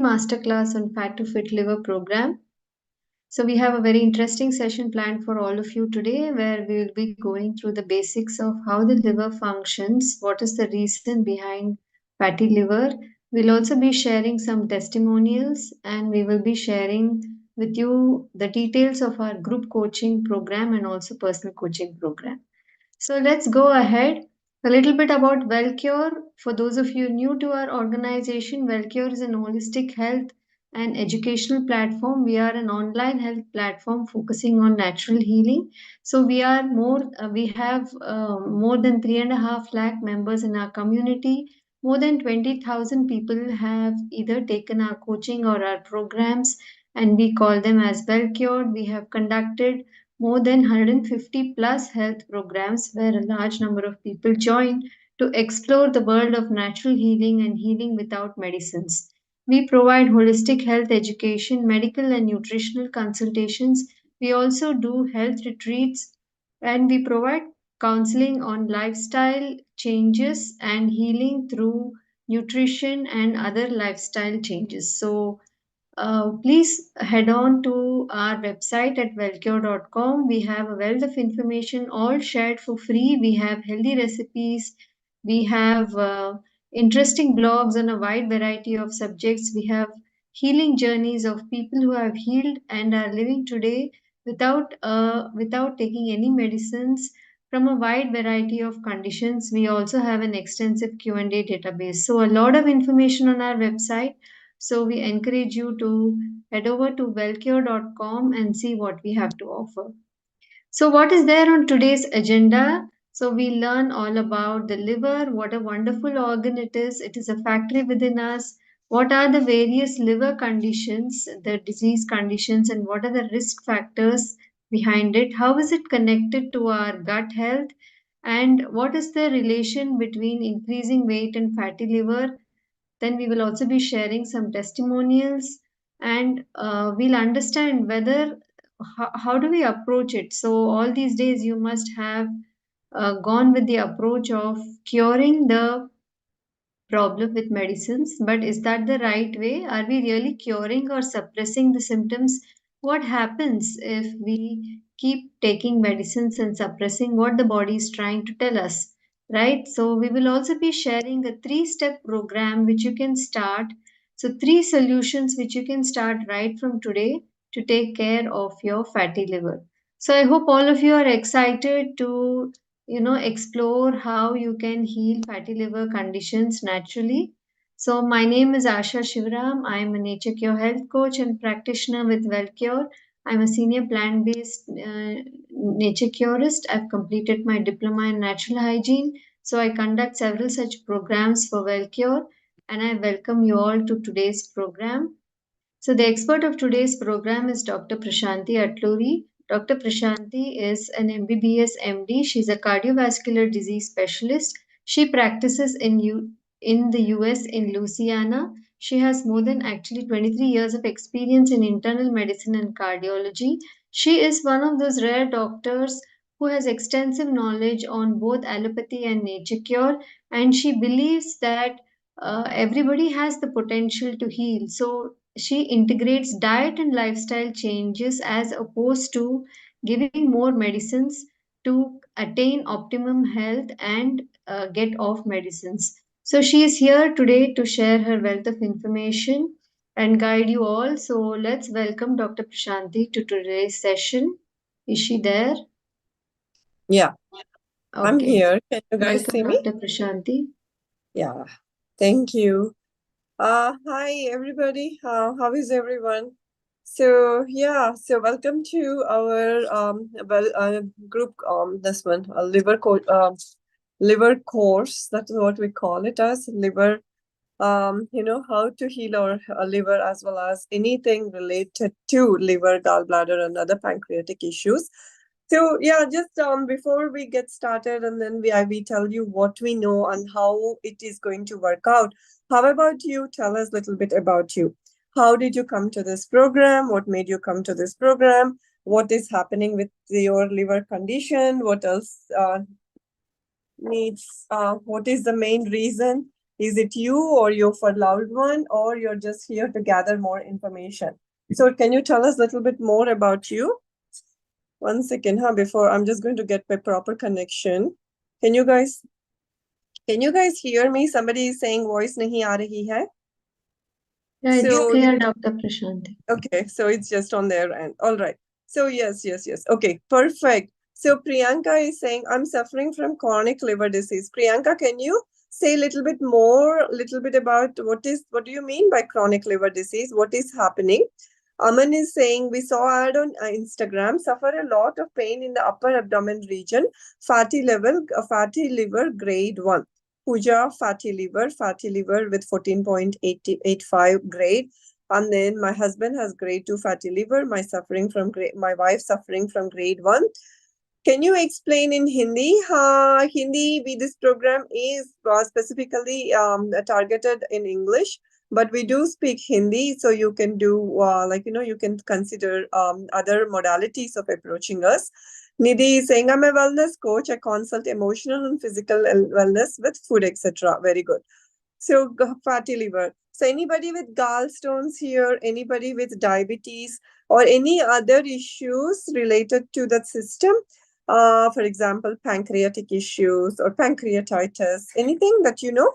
masterclass on Fat to Fit Liver program. So we have a very interesting session planned for all of you today where we will be going through the basics of how the liver functions, what is the reason behind fatty liver. We'll also be sharing some testimonials and we will be sharing with you the details of our group coaching program and also personal coaching program. So let's go ahead. A little bit about Wellcure. For those of you new to our organization, Wellcure is an holistic health and educational platform. We are an online health platform focusing on natural healing. So we have more than 3.5 lakh members in our community. More than 20,000 people have either taken our coaching or our programs, and we call them as Wellcure. We have conducted more than 150 plus health programs where a large number of people join to explore the world of natural healing and healing without medicines. We provide holistic health education, medical and nutritional consultations. We also do health retreats and we provide counseling on lifestyle changes and healing through nutrition and other lifestyle changes. So, please head on to our website at wellcure.com. We have a wealth of information all shared for free. We have healthy recipes. We have interesting blogs on a wide variety of subjects. We have healing journeys of people who have healed and are living today without taking any medicines from a wide variety of conditions. We also have an extensive Q&A database. So a lot of information on our website, so we encourage you to head over to wellcure.com and see what we have to offer. So, what is there on today's agenda? So, we learn all about the liver, what a wonderful organ it is. It is a factory within us. What are the various liver conditions, the disease conditions, and what are the risk factors behind it? How is it connected to our gut health? And what is the relation between increasing weight and fatty liver? Then we will also be sharing some testimonials and we'll understand whether how do we approach it. So all these days you must have gone with the approach of curing the problem with medicines, but is that the right way? Are we really curing or suppressing the symptoms? What happens if we keep taking medicines and suppressing what the body is trying to tell us? Right? So, we will also be sharing a 3 step program which you can start. So, 3 solutions which you can start right from today to take care of your fatty liver. So, I hope all of you are excited to explore how you can heal fatty liver conditions naturally. So my name is Asha Shivaram. I am a nature cure health coach and practitioner with Wellcure. I'm a senior plant-based nature curist. I've completed my diploma in natural hygiene, so I conduct several such programs for Wellcure, and I welcome you all to today's program. So, the expert of today's program is Dr. Prashanti Atluri. Dr. Prashanti is an MBBS MD. She's a cardiovascular disease specialist. She practices in the US in Louisiana. She has more than actually 23 years of experience in internal medicine and cardiology. She is one of those rare doctors who has extensive knowledge on both allopathy and nature cure, and she believes that everybody has the potential to heal. So, she integrates diet and lifestyle changes as opposed to giving more medicines to attain optimum health and get off medicines. So, she is here today to share her wealth of information and guide you all. So, let's welcome Dr. Prashanti to today's session. Is she there? Yeah, I'm Okay. here. Can you guys Welcome, see me? Dr. Prashanti. Yeah, thank you. Hi everybody. How is everyone? So welcome to our group this one liver course. That's what we call it as liver. How to heal our liver as well as anything related to liver, gallbladder, and other pancreatic issues. So yeah, just before we get started, and then we tell you what we know and how it is going to work out. How about you tell us a little bit about you? How did you come to this program? What made you come to this program? What is happening with your liver condition? What else needs? What is the main reason Is it you or your for loved one, or you're just here to gather more information? So can you tell us a little bit more about you? One second, huh? Before I'm just going to get my proper connection. Can you guys can you guys hear me? Somebody is saying voice nahi aa rahi hai. Yeah, it's So clear, Dr. Prashant. okay, so it's just on their end. All right. So yes. Okay, perfect. So Priyanka is saying, I'm suffering from chronic liver disease. Priyanka, can you say a little bit about what do you mean by chronic liver disease? What is happening? Aman is saying, we saw ad on Instagram, suffer a lot of pain in the upper abdomen region, fatty liver grade 1. Puja, fatty liver with 14.85 grade. And then my husband has grade 2 fatty liver. My wife suffering from grade 1. Can you explain in Hindi? Hindi, this program is specifically targeted in English, but we do speak Hindi, so you can do you can consider other modalities of approaching us. Nidhi is saying, I'm a wellness coach. I consult emotional and physical wellness with food, etc. Very good. So fatty liver. So anybody with gallstones here, anybody with diabetes or any other issues related to that system, for example, pancreatic issues or pancreatitis, anything that you know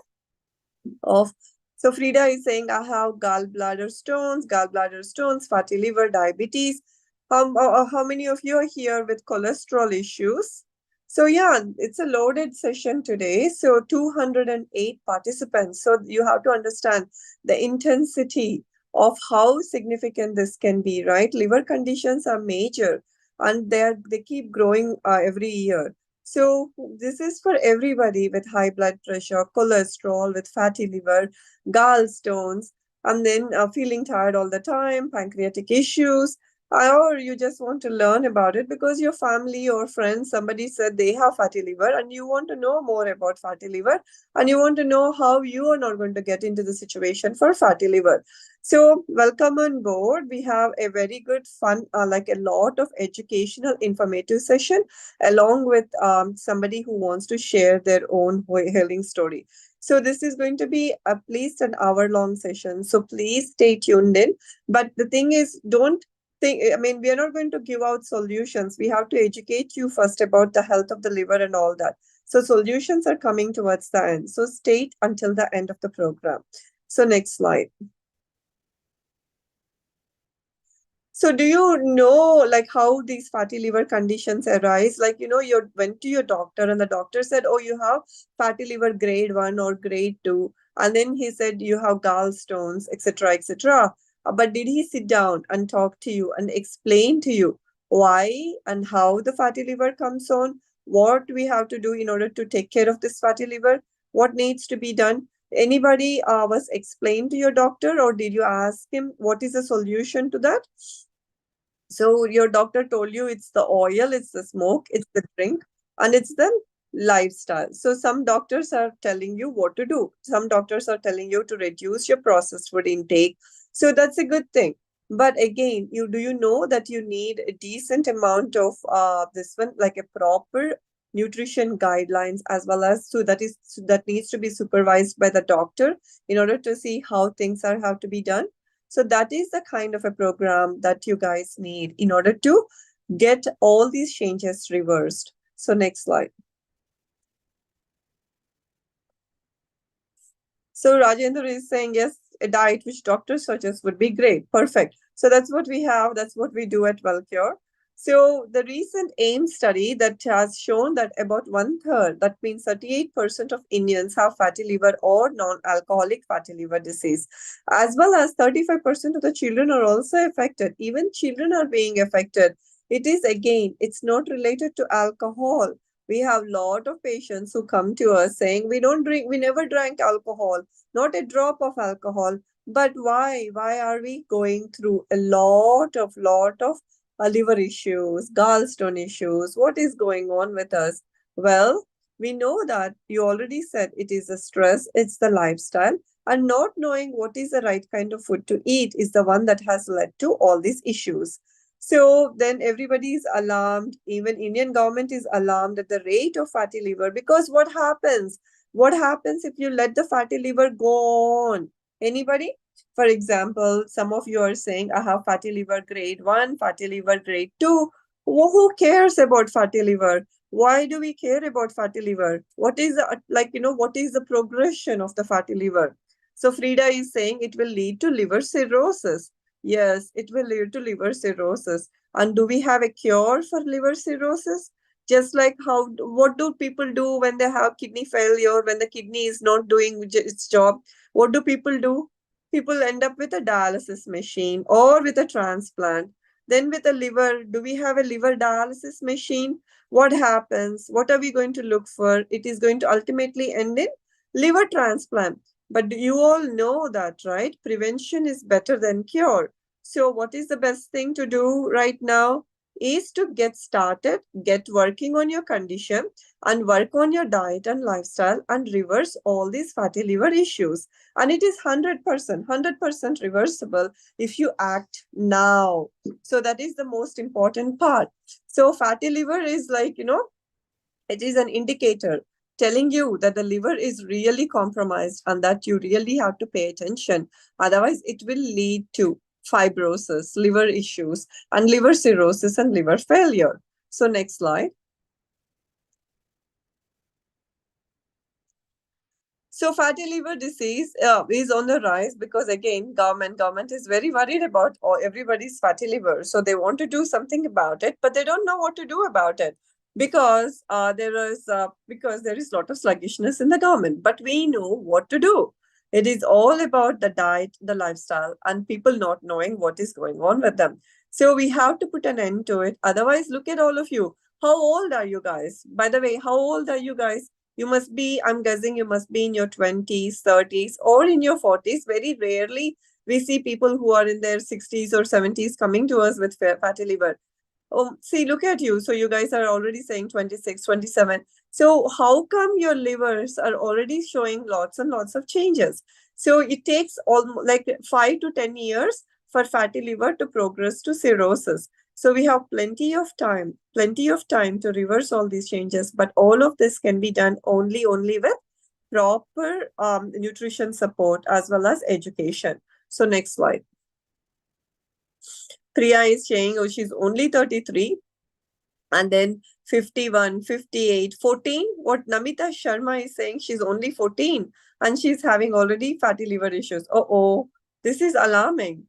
of. So Frida is saying, I have gallbladder stones, fatty liver, diabetes. How many of you are here with cholesterol issues? So yeah, it's a loaded session today. So 208 participants. So you have to understand the intensity of how significant this can be, right? Liver conditions are major and they keep growing every year. So this is for everybody with high blood pressure, cholesterol, with fatty liver, gallstones, and then feeling tired all the time, pancreatic issues, or you just want to learn about it because your family or friends, somebody said they have fatty liver and you want to know more about fatty liver and you want to know how you are not going to get into the situation for fatty liver. So welcome on board. We have a very good fun, like a lot of educational informative session along with somebody who wants to share their own healing story. So this is going to be at least an hour long session. So please stay tuned in. But the thing is, don't think, I mean, we are not going to give out solutions. We have to educate you first about the health of the liver and all that. So solutions are coming towards the end. So stay until the end of the program. So next slide. So do you know like how these fatty liver conditions arise? Like, you know, you went to your doctor and the doctor said, oh, you have fatty liver grade 1 or grade 2. And then he said you have gallstones, etc., etc. But did he sit down and talk to you and explain to you why and how the fatty liver comes on? What we have to do in order to take care of this fatty liver? What needs to be done? Anybody was explained to your doctor, or did you ask him what is the solution to that? So your doctor told you it's the oil, it's the smoke, it's the drink, and it's the lifestyle. So some doctors are telling you what to do. Some doctors are telling you to reduce your processed food intake. So that's a good thing. But again, you know that you need a decent amount of this one, like a proper nutrition guidelines, as well as that needs to be supervised by the doctor in order to see how things are have to be done. So that is the kind of a program that you guys need in order to get all these changes reversed. So next slide. So Rajendra is saying, yes, a diet which doctors suggest would be great. Perfect. So that's what we have. That's what we do at Wellcure. So the recent AIM study that has shown that about one third, that means 38% of Indians have fatty liver or non-alcoholic fatty liver disease, as well as 35% of the children are also affected. Even children are being affected. It is again, it's not related to alcohol. We have a lot of patients who come to us saying we never drank alcohol, not a drop of alcohol. But why are we going through a lot of liver issues, gallstone issues? What is going on with us? Well, we know that you already said it is the stress, it's the lifestyle, and not knowing what is the right kind of food to eat is the one that has led to all these issues. So then everybody is alarmed. Even Indian government is alarmed at the rate of fatty liver, because what happens? What happens if you let the fatty liver go on? Anybody? For example, some of you are saying, I have fatty liver grade 1, fatty liver grade 2. Who cares about fatty liver? Why do we care about fatty liver? What is the, what is the progression of the fatty liver? So Frida is saying it will lead to liver cirrhosis. Yes, it will lead to liver cirrhosis. And do we have a cure for liver cirrhosis? Just like what do people do when they have kidney failure, when the kidney is not doing its job? What do people do? People end up with a dialysis machine or with a transplant. Then with a liver, do we have a liver dialysis machine? What happens? What are we going to look for? It is going to ultimately end in liver transplant. But you all know that, right? Prevention is better than cure. So what is the best thing to do right now? Is to get started, get working on your condition, and work on your diet and lifestyle and reverse all these fatty liver issues. And it is 100% reversible if you act now. So that is the most important part. So fatty liver is like, it is an indicator telling you that the liver is really compromised and that you really have to pay attention. Otherwise, it will lead to fibrosis, liver issues, and liver cirrhosis and liver failure. So, next slide. So fatty liver disease is on the rise because again, government is very worried about everybody's fatty liver. So they want to do something about it, but they don't know what to do about it because there is a lot of sluggishness in the government. But we know what to do. It is all about the diet, the lifestyle, and people not knowing what is going on with them. So we have to put an end to it. Otherwise, look at all of you. How old are you guys? By the way, how old are you guys? You must be, I'm guessing you must be in your 20s, 30s, or in your 40s. Very rarely we see people who are in their 60s or 70s coming to us with fatty liver. Oh, see, look at you. So you guys are already saying 26, 27. So how come your livers are already showing lots and lots of changes? So it takes almost like 5 to 10 years for fatty liver to progress to cirrhosis. So we have plenty of time to reverse all these changes. But all of this can be done only with proper nutrition support as well as education. So next slide. Priya is saying, oh, she's only 33. And then 51, 58, 14. What Namita Sharma is saying, she's only 14 and she's having already fatty liver issues. Oh, this is alarming.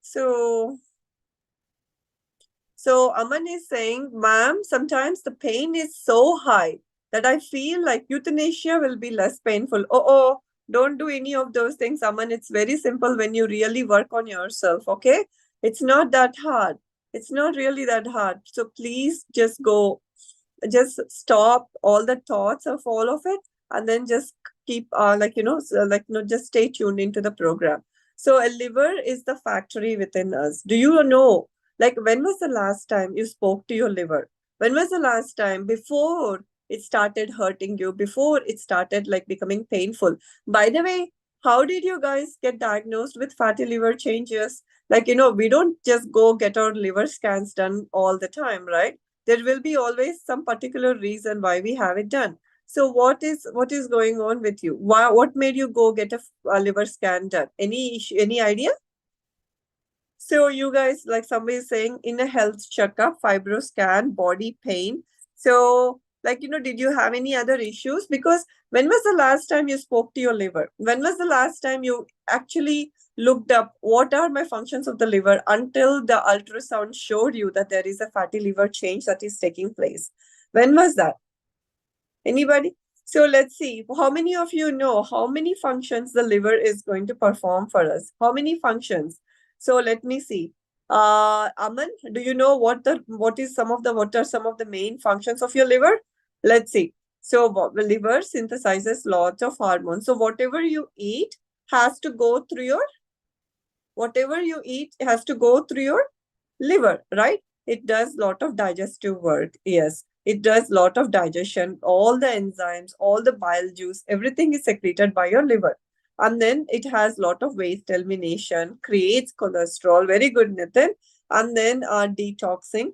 So Aman is saying, ma'am, sometimes the pain is so high that I feel like euthanasia will be less painful. Don't do any of those things, Aman. It's very simple when you really work on yourself, okay? It's not that hard. It's not really that hard. So please just stop all the thoughts of all of it and then just keep just stay tuned into the program. So a liver is the factory within us. Do you know, like, when was the last time you spoke to your liver? When was the last time before it started hurting you, before it started like becoming painful? By the way, how did you guys get diagnosed with fatty liver changes? Like, we don't just go get our liver scans done all the time, right? There will be always some particular reason why we have it done. So what is going on with you? What made you go get a liver scan done? Any issue, any idea? So you guys, like somebody is saying, in a health checkup, fibro scan, body pain. So like, did you have any other issues? Because when was the last time you spoke to your liver? When was the last time you actually looked up what are my functions of the liver until the ultrasound showed you that there is a fatty liver change that is taking place? When was that? Anybody? So let's see. How many of you know how many functions the liver is going to perform for us? How many functions? So let me see. Aman, do you know what are some of the main functions of your liver? Let's see. So the liver synthesizes lots of hormones. So whatever you eat has to go through your liver, right? It does lot of digestive work. Yes, it does lot of digestion. All the enzymes, all the bile juice, everything is secreted by your liver. And then it has lot of waste elimination, creates cholesterol. Very good, Nitin. And then detoxing.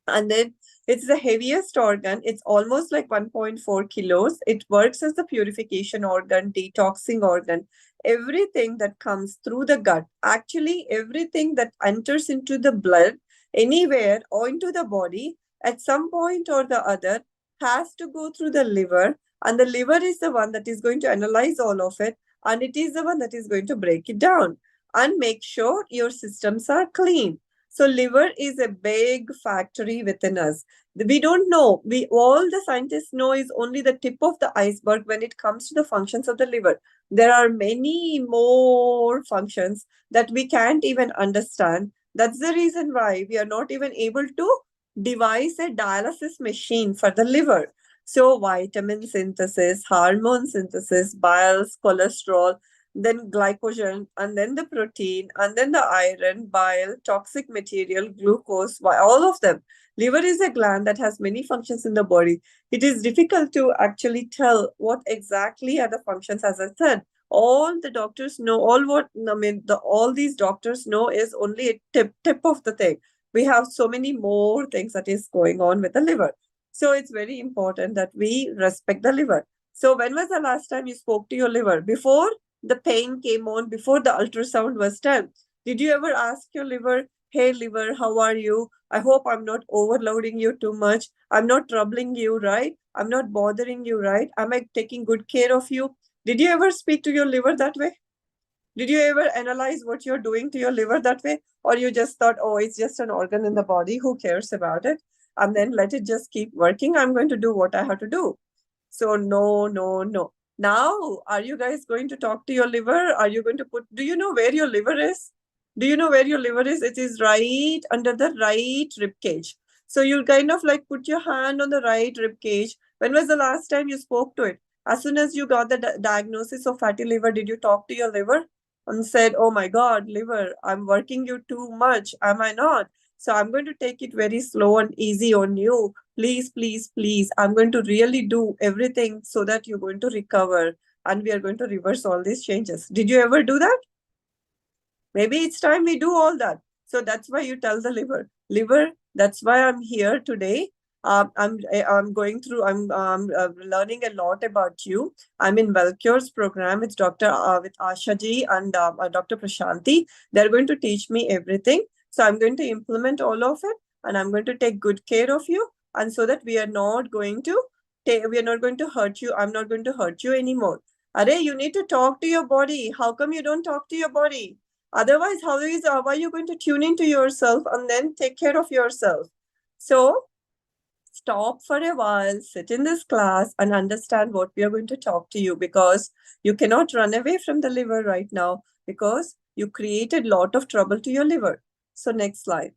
And then It's the heaviest organ. It's almost like 1.4 kilos. It works as the purification organ, detoxing organ. Everything that comes through the gut, actually, everything that enters into the blood, anywhere or into the body, at some point or the other, has to go through the liver. And the liver is the one that is going to analyze all of it. And it is the one that is going to break it down and make sure your systems are clean. So liver is a big factory within us. We don't know. We all the scientists know is only the tip of the iceberg when it comes to the functions of the liver. There are many more functions that we can't even understand. That's the reason why we are not even able to devise a dialysis machine for the liver. So vitamin synthesis, hormone synthesis, bile, cholesterol, then glycogen, and then the protein, and then the iron, bile, toxic material, glucose, all of them. Liver is a gland that has many functions in the body. It is difficult to actually tell what exactly are the functions, as I said. All the doctors know, all these doctors know is only a tip of the thing. We have so many more things that is going on with the liver. So it's very important that we respect the liver. So when was the last time you spoke to your liver? Before the pain came on, before the ultrasound was done, did you ever ask your liver, hey liver, how are you? I hope I'm not overloading you too much. I'm not troubling you, right? I'm not bothering you, right? Am I taking good care of you? Did you ever speak to your liver that way? Did you ever analyze what you're doing to your liver that way? Or you just thought, oh, it's just an organ in the body, who cares about it? And then let it just keep working. I'm going to do what I have to do. So, no, no, no. Now, are you guys going to talk to your liver? Are you going to do you know where your liver is? Do you know where your liver is? It is right under the right rib cage. So you kind of like put your hand on the right rib cage. When was the last time you spoke to it? As soon as you got the diagnosis of fatty liver, did you talk to your liver and said, oh my God, liver, I'm working you too much. Am I not? So I'm going to take it very slow and easy on you. Please, please, please. I'm going to really do everything so that you're going to recover and we are going to reverse all these changes. Did you ever do that? Maybe it's time we do all that. So that's why you tell the liver, that's why I'm here today. I'm going through, I'm learning a lot about you. I'm in Wellcure's program with with Asha ji and Dr. Prashanti. They're going to teach me everything. So I'm going to implement all of it and I'm going to take good care of you. And so that we are not going to hurt you. I'm not going to hurt you anymore. Are you need to talk to your body. How come you don't talk to your body? Otherwise, how are you going to tune into yourself and then take care of yourself? So stop for a while, sit in this class and understand what we are going to talk to you, because you cannot run away from the liver right now because you created a lot of trouble to your liver. So next slide.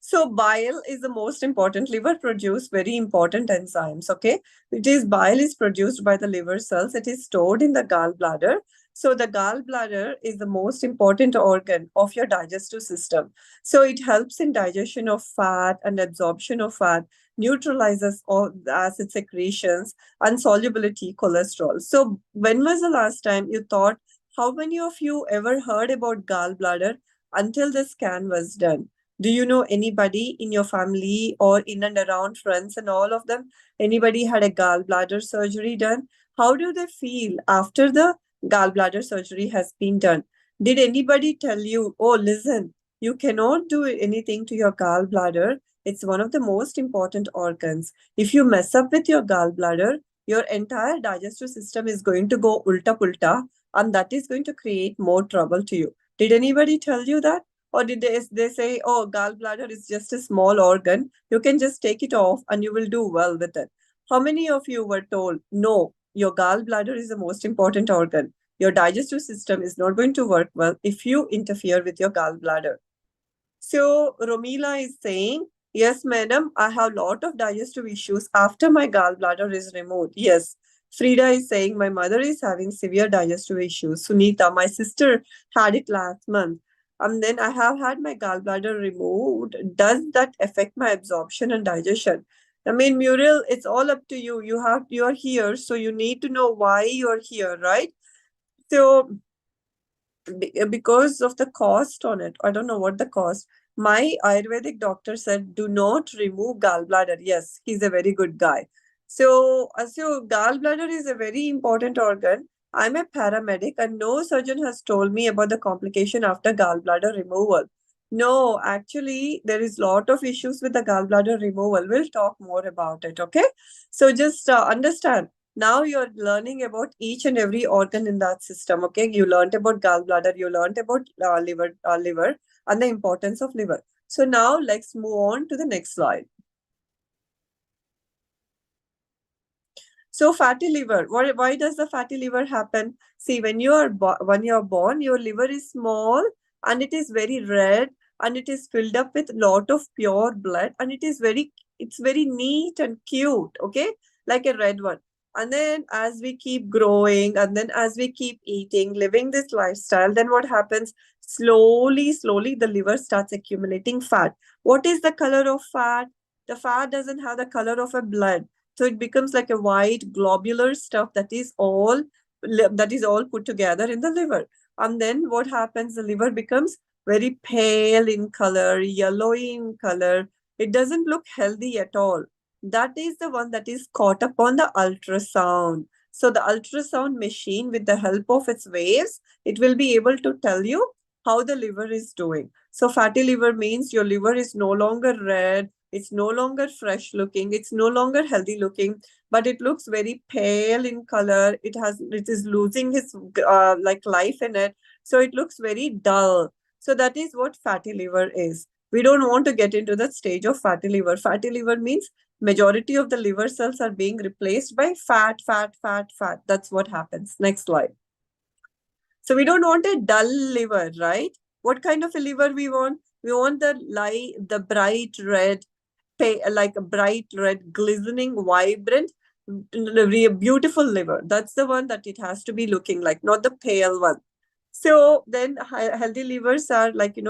So bile is the most important. Liver produce very important enzymes. Okay, bile is produced by the liver cells. It is stored in the gallbladder. So the gallbladder is the most important organ of your digestive system. So it helps in digestion of fat and absorption of fat, neutralizes all the acid secretions and solubility cholesterol. So when was the last time you thought? How many of you ever heard about gallbladder until the scan was done? Do you know anybody in your family or in and around friends and all of them? Anybody had a gallbladder surgery done? How do they feel after the gallbladder surgery has been done? Did anybody tell you, oh, listen, you cannot do anything to your gallbladder? It's one of the most important organs. If you mess up with your gallbladder, your entire digestive system is going to go ulta pulta, and that is going to create more trouble to you. Did anybody tell you that? Or did they say, oh, gallbladder is just a small organ, you can just take it off and you will do well with it? How many of you were told, no, your gallbladder is the most important organ? Your digestive system is not going to work well if you interfere with your gallbladder. So Romila is saying, yes, madam, I have a lot of digestive issues after my gallbladder is removed. Yes. Frida is saying, my mother is having severe digestive issues. Sunita, my sister had it last month. And then I have had my gallbladder removed. Does that affect my absorption and digestion? I mean, Muriel, it's all up to you. You're here, so you need to know why you're here, right? So because of the cost on it. I don't know what the cost. My Ayurvedic doctor said, do not remove gallbladder. Yes, he's a very good guy. So gallbladder is a very important organ. I'm a paramedic, and no surgeon has told me about the complication after gallbladder removal. No, actually, there is lot of issues with the gallbladder removal. We'll talk more about it. Okay, so just understand now you're learning about each and every organ in that system. Okay, you learned about gallbladder, you learned about liver, and the importance of liver. So now let's move on to the next slide. So fatty liver, why does the fatty liver happen? See, when you're born, your liver is small and it is very red and it is filled up with lot of pure blood, and it's very neat and cute, okay, like a red one. And then as we keep growing and then as we keep eating, living this lifestyle, then what happens? Slowly, the liver starts accumulating fat. What is the color of fat? The fat doesn't have the color of a blood, so it becomes like a white globular stuff that is all put together in the liver. And then what happens? The liver becomes very pale in color, yellowy in color. It doesn't look healthy at all. That is the one that is caught up on the ultrasound. So the ultrasound machine, with the help of its waves, it will be able to tell you how the liver is doing. So fatty liver means your liver is no longer red, it's no longer fresh looking, it's no longer healthy looking, but it looks very pale in color. It is losing its like life in it. So it looks very dull. So that is what fatty liver is. We don't want to get into that stage of fatty liver. Fatty liver means majority of the liver cells are being replaced by fat. That's what happens. Next slide. So we don't want a dull liver, right? What kind of a liver we want? We want the bright red, like a bright red, glistening, vibrant, beautiful liver. That's the one that it has to be looking like, not the pale one. So then healthy livers are like, they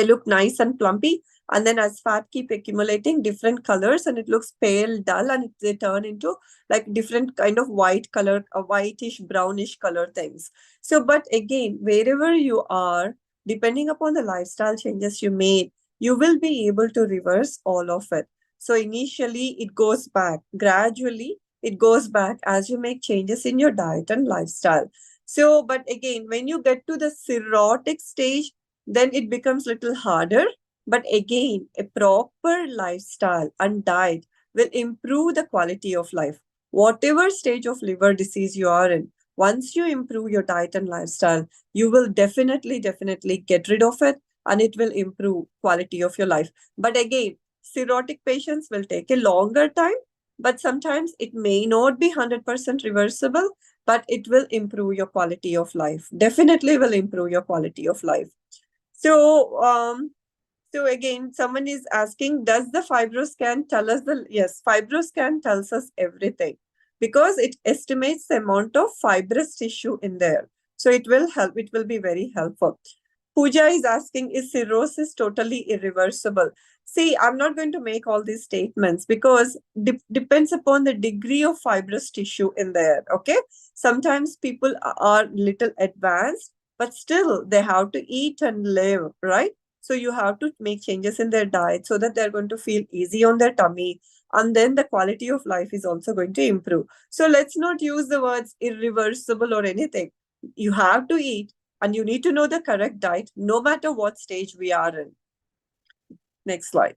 look nice and plumpy, and then as fat keep accumulating different colors and it looks pale dull, and they turn into like different kind of white color, a whitish brownish color things. So but again, wherever you are, depending upon the lifestyle changes you made, you will be able to reverse all of it. So initially it goes back, gradually it goes back as you make changes in your diet and lifestyle. So but again, when you get to the cirrhotic stage, then it becomes little harder. But again, a proper lifestyle and diet will improve the quality of life. Whatever stage of liver disease you are in, once you improve your diet and lifestyle, you will definitely get rid of it, and it will improve quality of your life. But again, cirrhotic patients will take a longer time, but sometimes it may not be 100% reversible, but it will improve your quality of life. Definitely will improve your quality of life. So again, someone is asking, does the fibroscan tell us yes, fibroscan tells us everything because it estimates the amount of fibrous tissue in there. So it will help, it will be very helpful. Pooja is asking, is cirrhosis totally irreversible? See, I'm not going to make all these statements because depends upon the degree of fibrous tissue in there. Okay. Sometimes people are little advanced, but still they have to eat and live, right? So you have to make changes in their diet so that they're going to feel easy on their tummy. And then the quality of life is also going to improve. So let's not use the words irreversible or anything. You have to eat and you need to know the correct diet no matter what stage we are in. Next slide.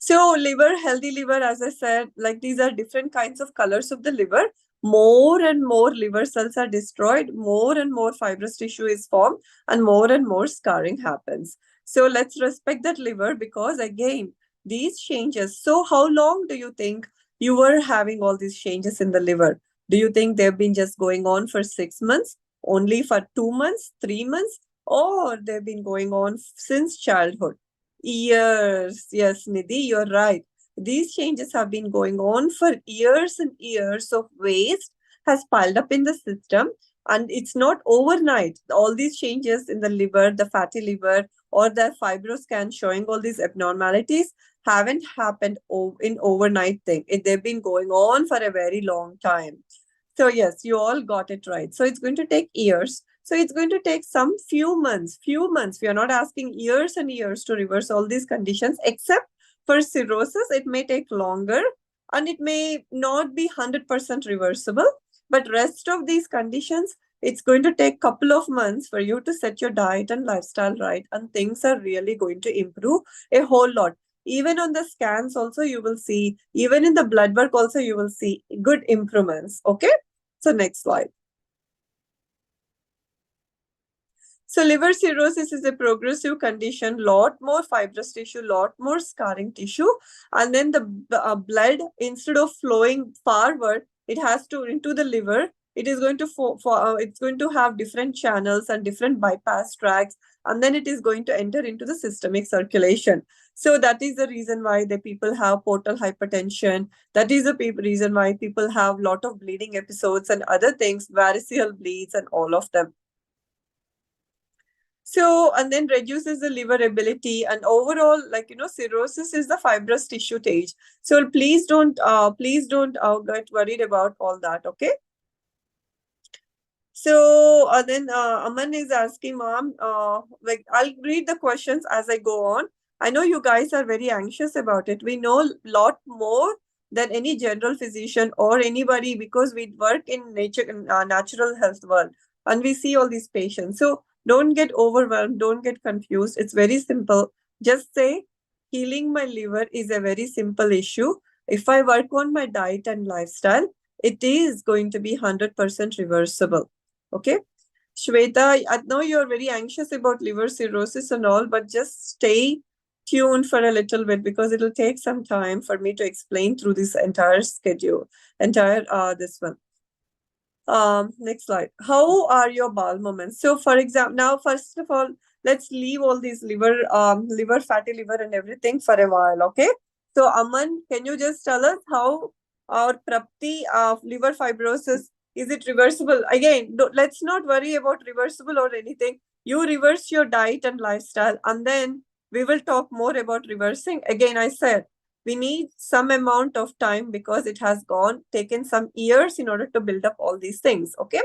So liver, healthy liver, as I said, like these are different kinds of colors of the liver. More and more liver cells are destroyed, more and more fibrous tissue is formed, and more scarring happens. So let's respect that liver because again, these changes. So how long do you think you were having all these changes in the liver? Do you think they've been just going on for 6 months, only for 2 months, 3 months, or they've been going on since childhood? Years. Yes, Nidhi, you're right. These changes have been going on for years and years of waste has piled up in the system, and it's not overnight. All these changes in the liver, the fatty liver, or the fibroscan showing all these abnormalities haven't happened in overnight thing. They've been going on for a very long time. So yes, you all got it right. So it's going to take years. So it's going to take some few months, few months. We are not asking years and years to reverse all these conditions, except for cirrhosis, it may take longer and it may not be 100% reversible. But rest of these conditions, it's going to take couple of months for you to set your diet and lifestyle right, and things are really going to improve a whole lot. Even on the scans also you will see, even in the blood work also you will see good improvements. Okay, so next slide. So liver cirrhosis is a progressive condition, lot more fibrous tissue, lot more scarring tissue, and then the blood, instead of flowing forward, it has to into the liver. It is going to it's going to have different channels and different bypass tracks, and then it is going to enter into the systemic circulation. So that is the reason why the people have portal hypertension. That is the reason why people have lot of bleeding episodes and other things, variceal bleeds and all of them. So, and then reduces the liver ability, and overall, like, cirrhosis is the fibrous tissue stage. So please don't get worried about all that. Okay. So then Aman is asking, Mom, like, I'll read the questions as I go on. I know you guys are very anxious about it. We know a lot more than any general physician or anybody, because we work in natural health world, and we see all these patients. So don't get overwhelmed. Don't get confused. It's very simple. Just say, healing my liver is a very simple issue. If I work on my diet and lifestyle, it is going to be 100% reversible. Okay. Shweta, I know you're very anxious about liver cirrhosis and all, but just stay tuned for a little bit, because it'll take some time for me to explain through this entire schedule, entire this one. Next slide. How are your bowel movements? So for example, now first of all, let's leave all these fatty liver and everything for a while, okay? So Aman, can you just tell us how our Prapti of liver fibrosis, is it reversible? Again, let's not worry about reversible or anything. You reverse your diet and lifestyle, and then we will talk more about reversing. Again, I said, we need some amount of time, because it has taken some years in order to build up all these things. Okay.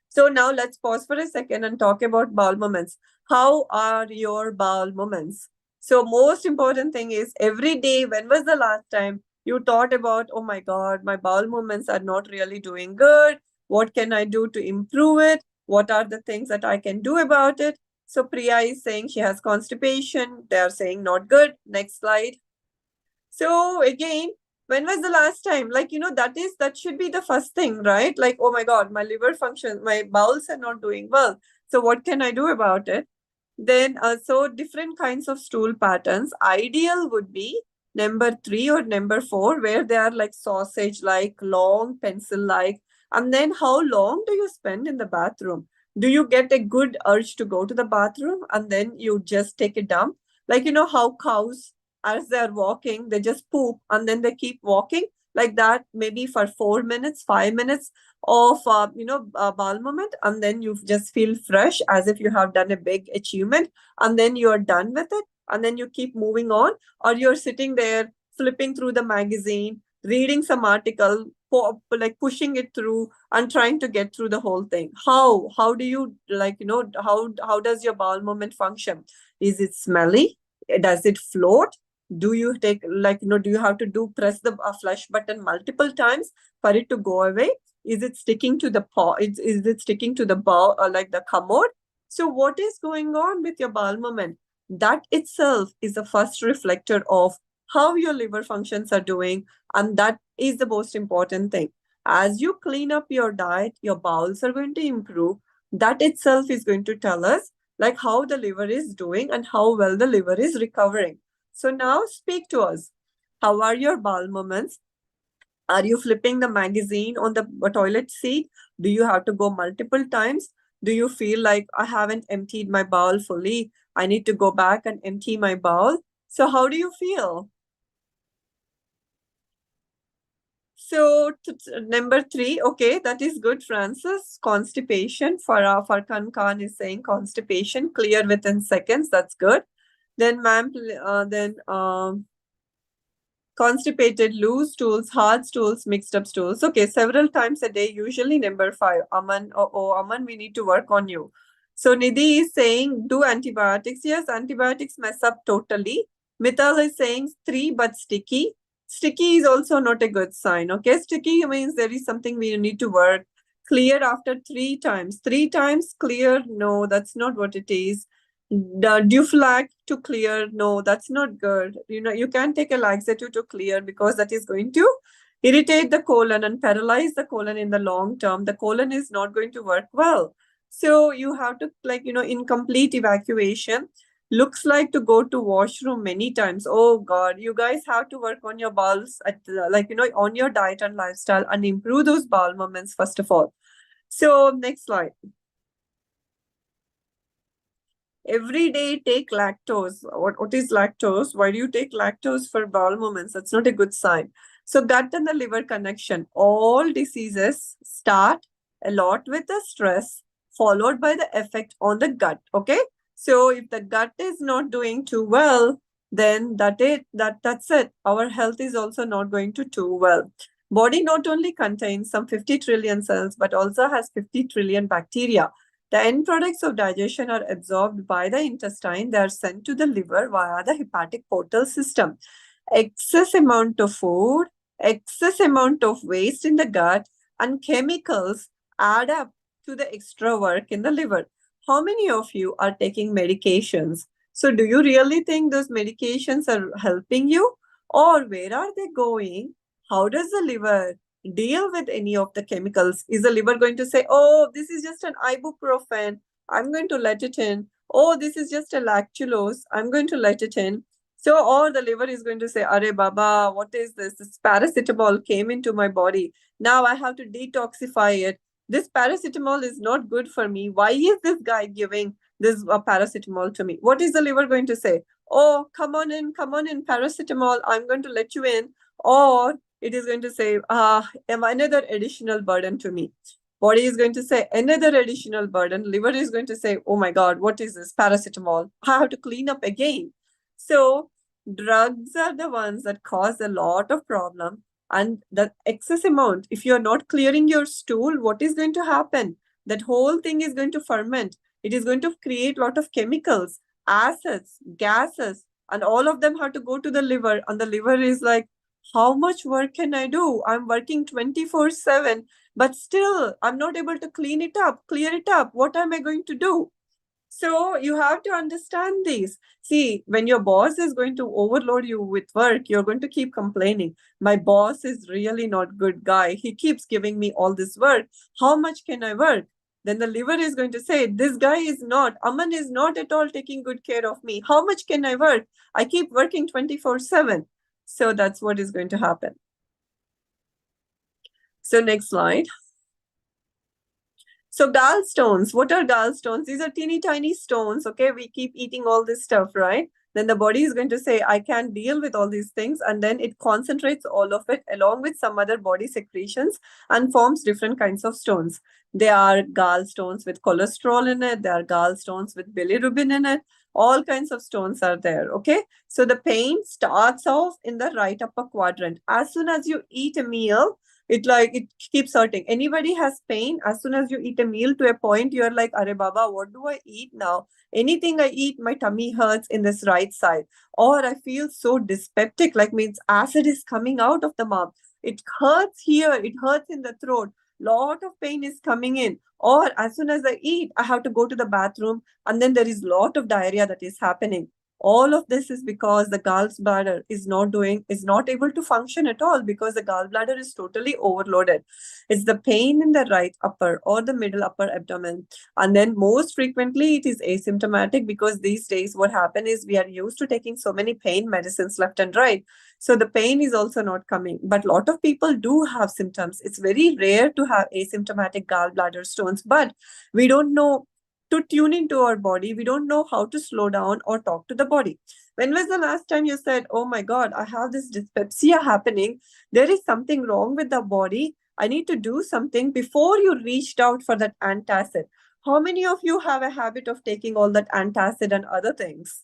So now let's pause for a second and talk about bowel movements. How are your bowel movements? So most important thing is, every day, when was the last time you thought about, oh my God, my bowel movements are not really doing good. What can I do to improve it? What are the things that I can do about it? So Priya is saying she has constipation. They are saying not good. Next slide. So again, when was the last time? Like, that should be the first thing, right? Like, oh my God, my liver function, my bowels are not doing well. So what can I do about it? Then, so different kinds of stool patterns. Ideal would be number 3 or number 4, where they are like sausage-like, long, pencil-like. And then how long do you spend in the bathroom? Do you get a good urge to go to the bathroom and then you just take a dump? Like, how cows, as they're walking, they just poop and then they keep walking like that, maybe for 4 minutes, 5 minutes of bowel movement, and then you just feel fresh, as if you have done a big achievement, and then you're done with it, and then you keep moving on. Or you're sitting there flipping through the magazine, reading some article, like pushing it through and trying to get through the whole thing. How do you, like, how does your bowel movement function? Is it smelly? Does it float? Do you take, like, do you have to press the flush button multiple times for it to go away? Is it sticking to the paw? Is it sticking to the bowl, or like the commode? So what is going on with your bowel movement? That itself is the first reflector of how your liver functions are doing. And that is the most important thing. As you clean up your diet, your bowels are going to improve. That itself is going to tell us like how the liver is doing and how well the liver is recovering. So now speak to us. How are your bowel movements? Are you flipping the magazine on the toilet seat? Do you have to go multiple times? Do you feel like I haven't emptied my bowel fully? I need to go back and empty my bowel. So how do you feel? So number 3, okay, that is good, Francis. Constipation. Farkan Khan is saying constipation, clear within seconds. That's good. Then, ma'am, constipated, loose stools, hard stools, mixed up stools. Okay, several times a day, usually number 5. Aman, Aman, we need to work on you. So Nidhi is saying, do antibiotics. Yes, antibiotics mess up totally. Mithal is saying 3 but sticky. Sticky is also not a good sign. Okay, sticky means there is something we need to work. Clear after 3 times. 3 times clear? No, that's not what it is. The Duflag to clear? No, that's not good. You can take a laxative to clear because that is going to irritate the colon and paralyze the colon in the long term. The colon is not going to work well. So you have to, incomplete evacuation. Looks like to go to washroom many times. Oh God, you guys have to work on your bowels on your diet and lifestyle and improve those bowel movements first of all. So next slide. Every day take lactose. What is lactose? Why do you take lactose for bowel movements? That's not a good sign. So gut and the liver connection. All diseases start a lot with the stress followed by the effect on the gut. Okay. So if the gut is not doing too well, then that's it. Our health is also not going to too well. Body not only contains some 50 trillion cells, but also has 50 trillion bacteria. The end products of digestion are absorbed by the intestine. They are sent to the liver via the hepatic portal system. Excess amount of food, excess amount of waste in the gut, and chemicals add up to the extra work in the liver. How many of you are taking medications? So, do you really think those medications are helping you? Or where are they going? How does the liver deal with any of the chemicals? Is the liver going to say, oh, this is just an ibuprofen, I'm going to let it in? Oh, this is just a lactulose, I'm going to let it in. So, or the liver is going to say, Are Baba, what is this? This paracetamol came into my body. Now I have to detoxify it. This paracetamol is not good for me. Why is this guy giving this paracetamol to me? What is the liver going to say? Oh, come on in, paracetamol, I'm going to let you in. Or it is going to say, another additional burden to me. Body is going to say, another additional burden. Liver is going to say, oh my God, what is this? Paracetamol. I have to clean up again. So drugs are the ones that cause a lot of problem. And the excess amount, if you're not clearing your stool, what is going to happen? That whole thing is going to ferment. It is going to create a lot of chemicals, acids, gases, and all of them have to go to the liver. And the liver is like, how much work can I do? I'm working 24/7, but still I'm not able to clean it up, clear it up. What am I going to do? So you have to understand these. See, when your boss is going to overload you with work, you're going to keep complaining. My boss is really not good guy. He keeps giving me all this work. How much can I work? Then the liver is going to say, this guy is not, Aman is not at all taking good care of me. How much can I work? I keep working 24/7. So that's what is going to happen. So next slide. So gallstones, what are gallstones? These are teeny tiny stones. Okay, we keep eating all this stuff, right? Then the body is going to say, I can't deal with all these things. And then it concentrates all of it along with some other body secretions and forms different kinds of stones. There are gallstones with cholesterol in it. There are gallstones with bilirubin in it. All kinds of stones are there. Okay. So the pain starts off in the right upper quadrant. As soon as you eat a meal, it keeps hurting. Anybody has pain as soon as you eat a meal to a point you're like, Are Baba, what do I eat now? Anything I eat, my tummy hurts in this right side. Or I feel so dyspeptic, like means acid is coming out of the mouth. It hurts here, it hurts in the throat. Lot of pain is coming in. Or as soon as I eat, I have to go to the bathroom, and then there is lot of diarrhea that is happening. All of this is because the gallbladder is not able to function at all, because the gallbladder is totally overloaded. It's the pain in the right upper or the middle upper abdomen. And then most frequently it is asymptomatic, because these days what happen is we are used to taking so many pain medicines left and right. So the pain is also not coming. But a lot of people do have symptoms. It's very rare to have asymptomatic gallbladder stones, but we don't know to tune into our body. We don't know how to slow down or talk to the body. When was the last time you said, oh my God, I have this dyspepsia happening. There is something wrong with the body. I need to do something, before you reached out for that antacid? How many of you have a habit of taking all that antacid and other things?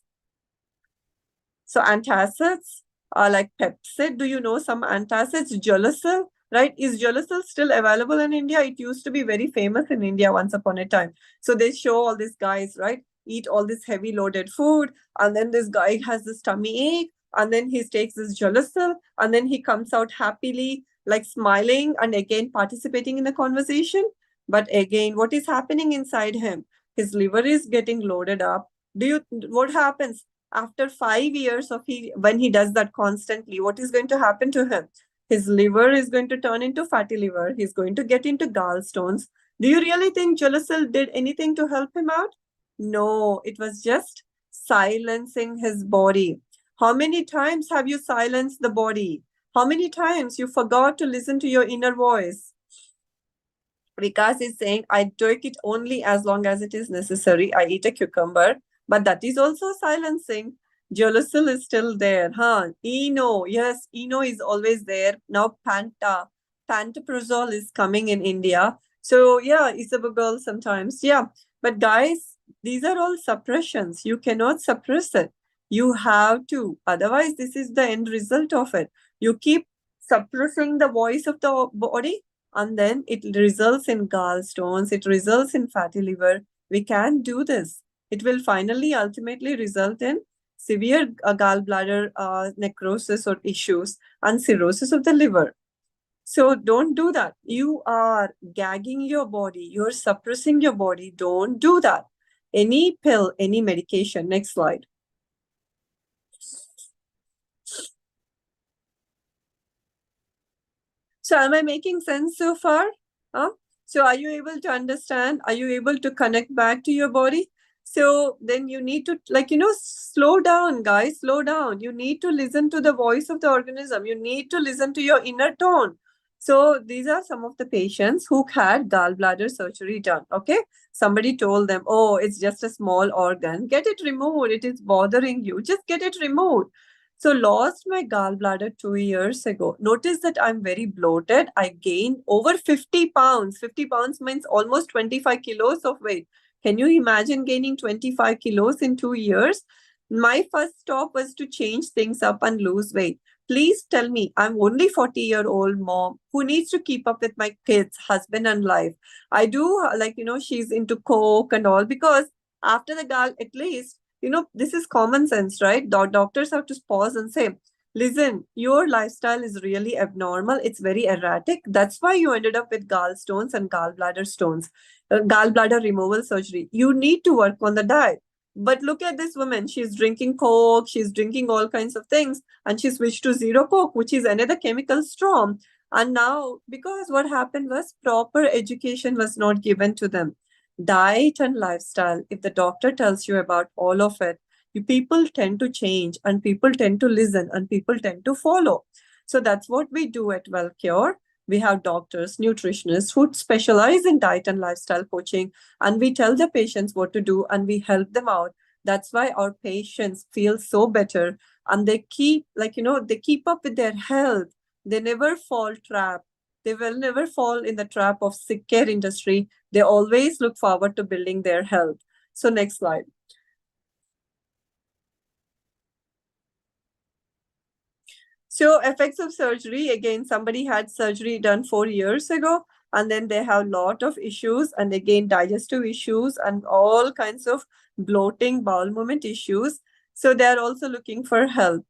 So antacids, like Pepsid. Do you know some antacids? Gelusil, right? Is Gelusil still available in India? It used to be very famous in India once upon a time. So they show all these guys, right? Eat all this heavy loaded food, and then this guy has this tummy ache, and then he takes this Gelusil, and then he comes out happily, like smiling and again participating in the conversation. But again, what is happening inside him? His liver is getting loaded up. Do you what happens after 5 years of he when he does that constantly? What is going to happen to him? His liver is going to turn into fatty liver. He's going to get into gallstones. Do you really think Gelusil did anything to help him out? No, it was just silencing his body. How many times have you silenced the body? How many times you forgot to listen to your inner voice? Vikas is saying, I take it only as long as it is necessary. I eat a cucumber, but that is also silencing. Gelusil is still there, huh? Eno, yes, Eno is always there. Now pantoprazole is coming in India. So yeah, Isabel sometimes, yeah. But guys, these are all suppressions. You cannot suppress it. You have to. Otherwise, this is the end result of it. You keep suppressing the voice of the body, and then it results in gallstones, it results in fatty liver. We can't do this. It will finally ultimately result in severe gallbladder necrosis or issues and cirrhosis of the liver. So don't do that. You are gagging your body, you're suppressing your body. Don't do that. Any pill, any medication. Next slide. So am I making sense so far? Huh? So are you able to understand? Are you able to connect back to your body? So then you need to, slow down, guys, slow down. You need to listen to the voice of the organism. You need to listen to your inner tone. So these are some of the patients who had gallbladder surgery done. Okay. Somebody told them, oh, it's just a small organ. Get it removed. It is bothering you. Just get it removed. So lost my gallbladder 2 years ago. Notice that I'm very bloated. I gained over 50 pounds. 50 pounds means almost 25 kilos of weight. Can you imagine gaining 25 kilos in 2 years? My first stop was to change things up and lose weight. Please tell me, I'm only 40-year-old mom who needs to keep up with my kids, husband, and life. I do, she's into Coke and all, because after the gall, at least, this is common sense, right? Doctors have to pause and say, listen, your lifestyle is really abnormal. It's very erratic. That's why you ended up with gallstones and gallbladder stones, gallbladder removal surgery. You need to work on the diet. But look at this woman. She's drinking Coke, she's drinking all kinds of things, and she switched to Zero Coke, which is another chemical storm. And now, because what happened was proper education was not given to them. Diet and lifestyle, if the doctor tells you about all of it, people tend to change and people tend to listen and people tend to follow. So that's what we do at Wellcure. We have doctors, nutritionists who specialize in diet and lifestyle coaching, and we tell the patients what to do and we help them out. That's why our patients feel so better, and they keep, they keep up with their health. They never fall trap. They will never fall in the trap of sick care industry. They always look forward to building their health. So next slide. So effects of surgery, again, somebody had surgery done 4 years ago, and then they have a lot of issues, and again, digestive issues and all kinds of bloating, bowel movement issues. So they're also looking for help.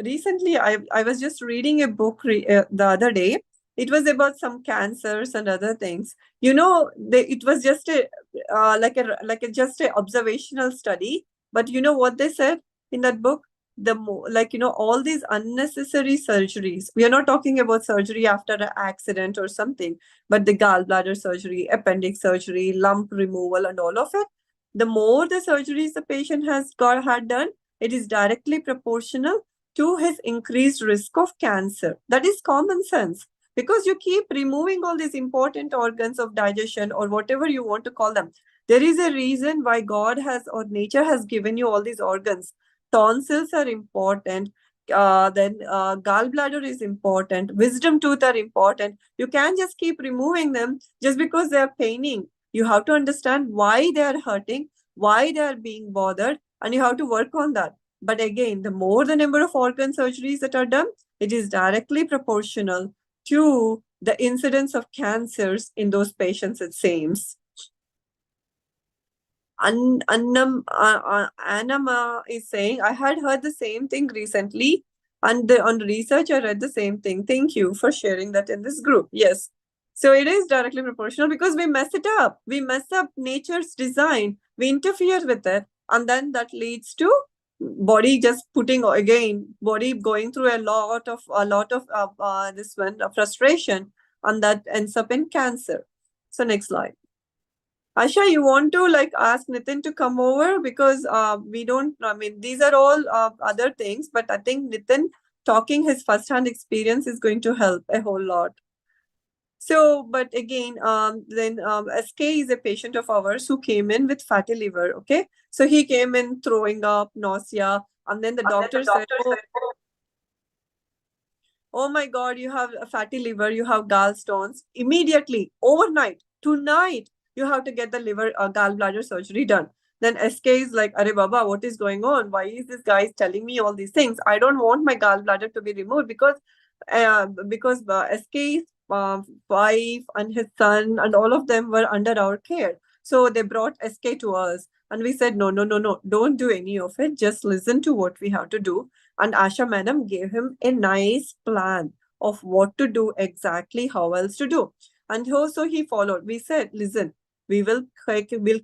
Recently, I was just reading a book the other day. It was about some cancers and other things. It was just just a observational study. But you know what they said in that book? The more, all these unnecessary surgeries, we are not talking about surgery after an accident or something, but the gallbladder surgery, appendix surgery, lump removal, and all of it, the more the surgeries the patient had done, it is directly proportional to his increased risk of cancer. That is common sense, because you keep removing all these important organs of digestion, or whatever you want to call them. There is a reason why God has, or nature has, given you all these organs. Tonsils are important. Then gallbladder is important. Wisdom tooth are important. You can't just keep removing them just because they are paining. You have to understand why they are hurting, why they are being bothered, and you have to work on that. But again, the more the number of organ surgeries that are done, it is directly proportional to the incidence of cancers in those patients, it seems. Anama is saying, I had heard the same thing recently, and on research, I read the same thing. Thank you for sharing that in this group. Yes. So it is directly proportional because we mess it up. We mess up nature's design. We interfere with it, and then that leads to body just putting again body going through a lot of this one frustration, and that ends up in cancer. So next slide. Asha, you want to like ask Nitin to come over because we don't, I mean, these are all other things, but I think Nitin talking his first-hand experience is going to help a whole lot. So, but again, then SK is a patient of ours who came in with fatty liver, okay? So he came in throwing up, nausea, and then the doctor said, oh my God, you have a fatty liver, you have gallstones. Immediately, overnight, tonight, you have to get the liver gallbladder surgery done. Then SK is like, Are Baba, what is going on? Why is this guy telling me all these things? I don't want my gallbladder to be removed because SK's wife and his son and all of them were under our care. So they brought SK to us. And we said, no, no, no, no, don't do any of it. Just listen to what we have to do. And Asha madam gave him a nice plan of what to do exactly, how else to do. And also he followed. We said, listen, we'll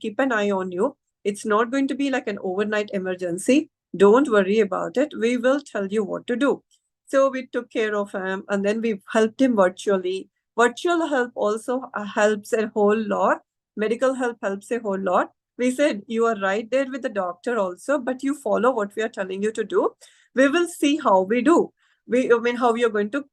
keep an eye on you. It's not going to be like an overnight emergency. Don't worry about it. We will tell you what to do. So we took care of him and then we helped him virtually. Virtual help also helps a whole lot. Medical help helps a whole lot. We said, you are right there with the doctor also, but you follow what we are telling you to do. We will see how we do. I mean, how you're going to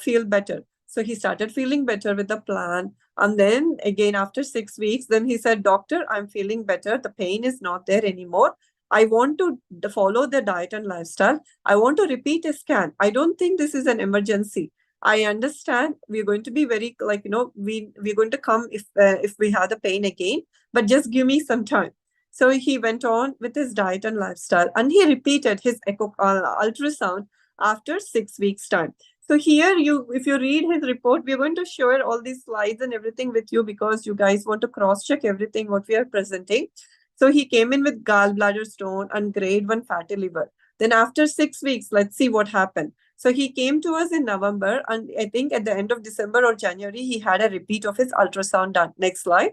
feel better. So he started feeling better with the plan. And then again, after 6 weeks, then he said, doctor, I'm feeling better. The pain is not there anymore. I want to follow the diet and lifestyle. I want to repeat a scan. I don't think this is an emergency. I understand we're going to be very we're going to come if we have the pain again, but just give me some time. So he went on with his diet and lifestyle, and he repeated his ultrasound after 6 weeks time. So here if you read his report, we're going to share all these slides and everything with you because you guys want to cross check everything what we are presenting. So he came in with gallbladder stone and grade 1 fatty liver. Then after 6 weeks, let's see what happened. So he came to us in November, and I think at the end of December or January, he had a repeat of his ultrasound done. Next slide.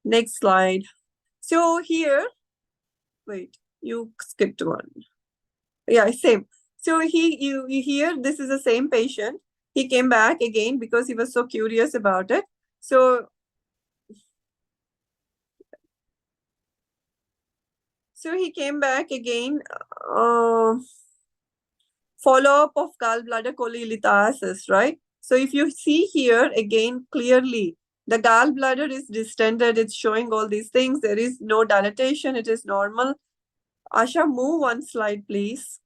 Next slide. So here, wait, you skipped one. Yeah, same. So you hear this is the same patient. He came back again because he was so curious about it. So he came back again. Follow-up of gallbladder cholelithiasis, right? So if you see here again clearly, the gallbladder is distended. It's showing all these things. There is no dilatation. It is normal. Asha, move one slide, please.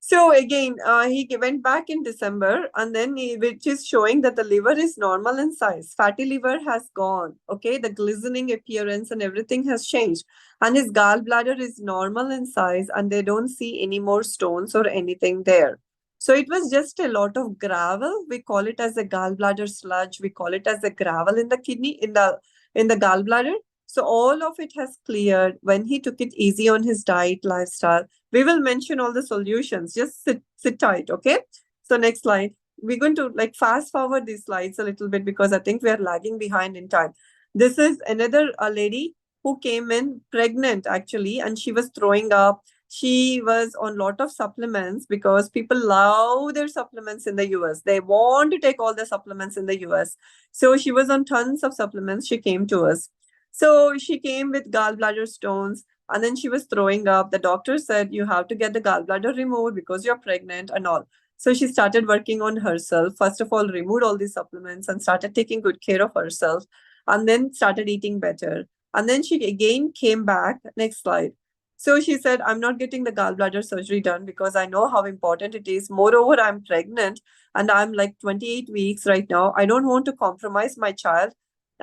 So again, he went back in December, and then which is showing that the liver is normal in size. Fatty liver has gone. Okay, the glistening appearance and everything has changed, and his gallbladder is normal in size, and they don't see any more stones or anything there. So it was just a lot of gravel. We call it as a gallbladder sludge. We call it as a gravel in the kidney, in the gallbladder. So all of it has cleared when he took it easy on his diet, lifestyle. We will mention all the solutions. Just sit tight, okay? So next slide. We're going to like fast forward these slides a little bit because I think we are lagging behind in time. This is another lady who came in pregnant actually, and she was throwing up. She was on lot of supplements because people love their supplements in the US. They want to take all the supplements in the US. So she was on tons of supplements. She came to us. So she came with gallbladder stones, and then she was throwing up. The doctor said, you have to get the gallbladder removed because you're pregnant and all. So she started working on herself. First of all, removed all these supplements and started taking good care of herself, and then started eating better. And then she again came back. Next slide. So she said, I'm not getting the gallbladder surgery done because I know how important it is. Moreover, I'm pregnant and I'm like 28 weeks right now. I don't want to compromise my child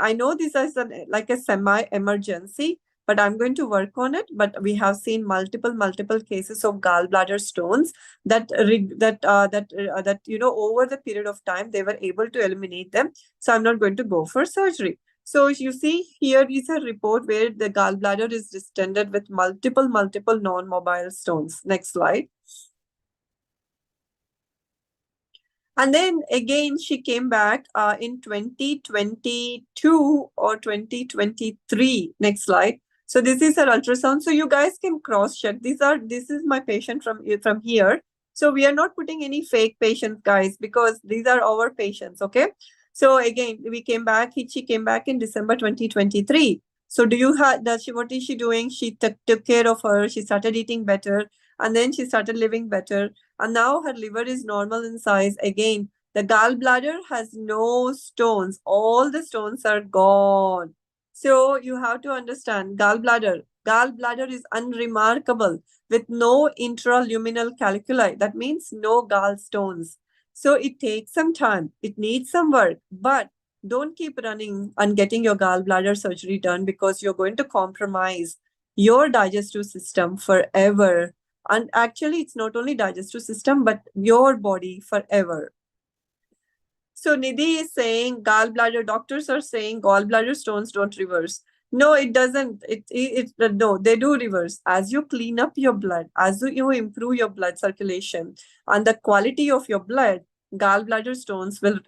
I know this is like a semi emergency, but I'm going to work on it. But we have seen multiple cases of gallbladder stones that over the period of time they were able to eliminate them. So I'm not going to go for surgery. So you see here is a report where the gallbladder is distended with multiple non-mobile stones. Next slide. And then again, she came back in 2022 or 2023. Next slide. So this is her ultrasound. So you guys can cross check. This is my patient from here. So we are not putting any fake patients, guys, because these are our patients. Okay. So again, we came back. She came back in December 2023. So do you have does she what is she doing? She took care of her. She started eating better, and then she started living better, and now her liver is normal in size. Again, the gallbladder has no stones. All the stones are gone. So you have to understand Gallbladder is unremarkable with no intraluminal calculi. That means no gallstones. So it takes some time. It needs some work. But don't keep running and getting your gallbladder surgery done, because you're going to compromise your digestive system forever. And actually, it's not only digestive system, but your body forever. So Nidhi is saying gallbladder, doctors are saying gallbladder stones don't reverse. No, it doesn't. No, they do reverse. As you clean up your blood, as you improve your blood circulation and the quality of your blood, gallbladder stones will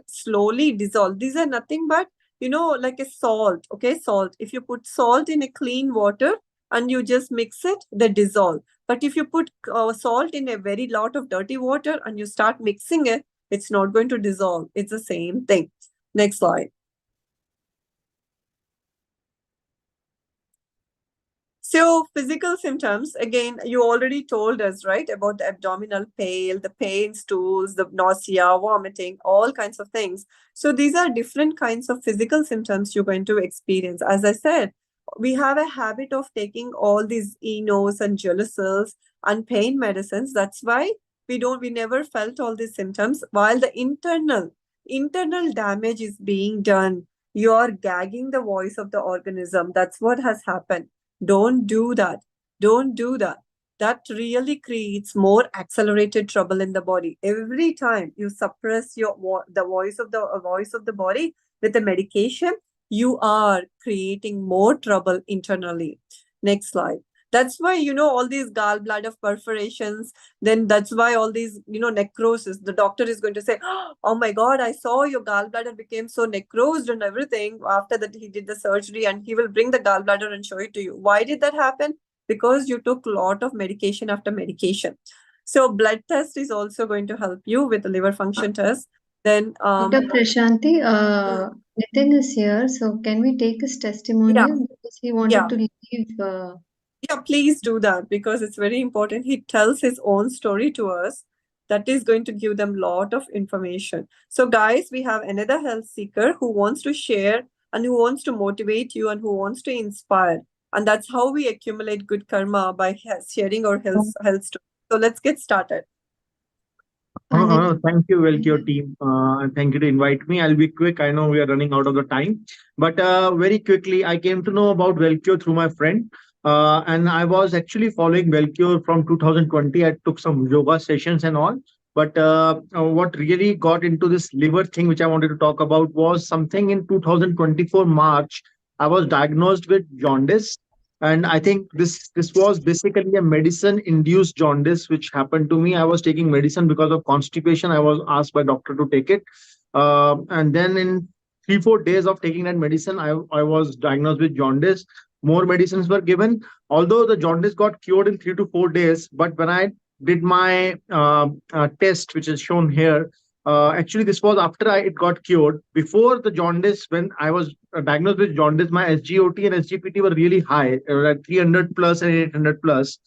slowly dissolve. These are nothing but, like a salt. Okay, salt. If you put salt in a clean water and you just mix it, they dissolve. But if you put salt in a very lot of dirty water and you start mixing it, it's not going to dissolve. It's the same thing. Next slide. So physical symptoms, again, you already told us, right, about the abdominal pain, the pain, stools, the nausea, vomiting, all kinds of things. So these are different kinds of physical symptoms you're going to experience. As I said, we have a habit of taking all these enos and gelisols and pain medicines. That's why we never felt all these symptoms, while the internal damage is being done. You're gagging the voice of the organism. That's what has happened. Don't do that. Don't do that. That really creates more accelerated trouble in the body. Every time you suppress the voice of the body with the medication, you are creating more trouble internally. Next slide. That's why, all these gallbladder perforations, then that's why all these, necrosis, the doctor is going to say, oh my God, I saw your gallbladder became so necrosed and everything after that he did the surgery, and he will bring the gallbladder and show it to you. Why did that happen? Because you took a lot of medication after medication. So blood test is also going to help you with the liver function test. Then, Dr. Prashanti, mm, Nitin is here, so can we take his yeah, testimonial because he wanted yeah. to leave? Yeah, please do that because it's very important. He tells his own story to us that is going to give them a lot of information. So, guys, we have another health seeker who wants to share and who wants to motivate you and who wants to inspire. And that's how we accumulate good karma by sharing our health story. So, let's get started. Nitin. Thank you, Wellcure team. Thank you to invite me. I'll be quick. I know we are running out of the time, but very quickly, I came to know about Wellcure through my friend, and I was actually following Wellcure from 2020. I took some yoga sessions and all, but what really got into this liver thing, which I wanted to talk about, was something in 2024 March. I was diagnosed with jaundice, and I think this was basically a medicine induced jaundice which happened to me. I was taking medicine because of constipation. I was asked by doctor to take it, and then in 3 4 days of taking that medicine, I was diagnosed with jaundice. More medicines were given, although the jaundice got cured in 3 to 4 days. But when I did my test, which is shown here, actually, this was after it got cured. Before the jaundice, when I was diagnosed with jaundice, my SGOT and SGPT were really high, at 300 plus and 800 plus.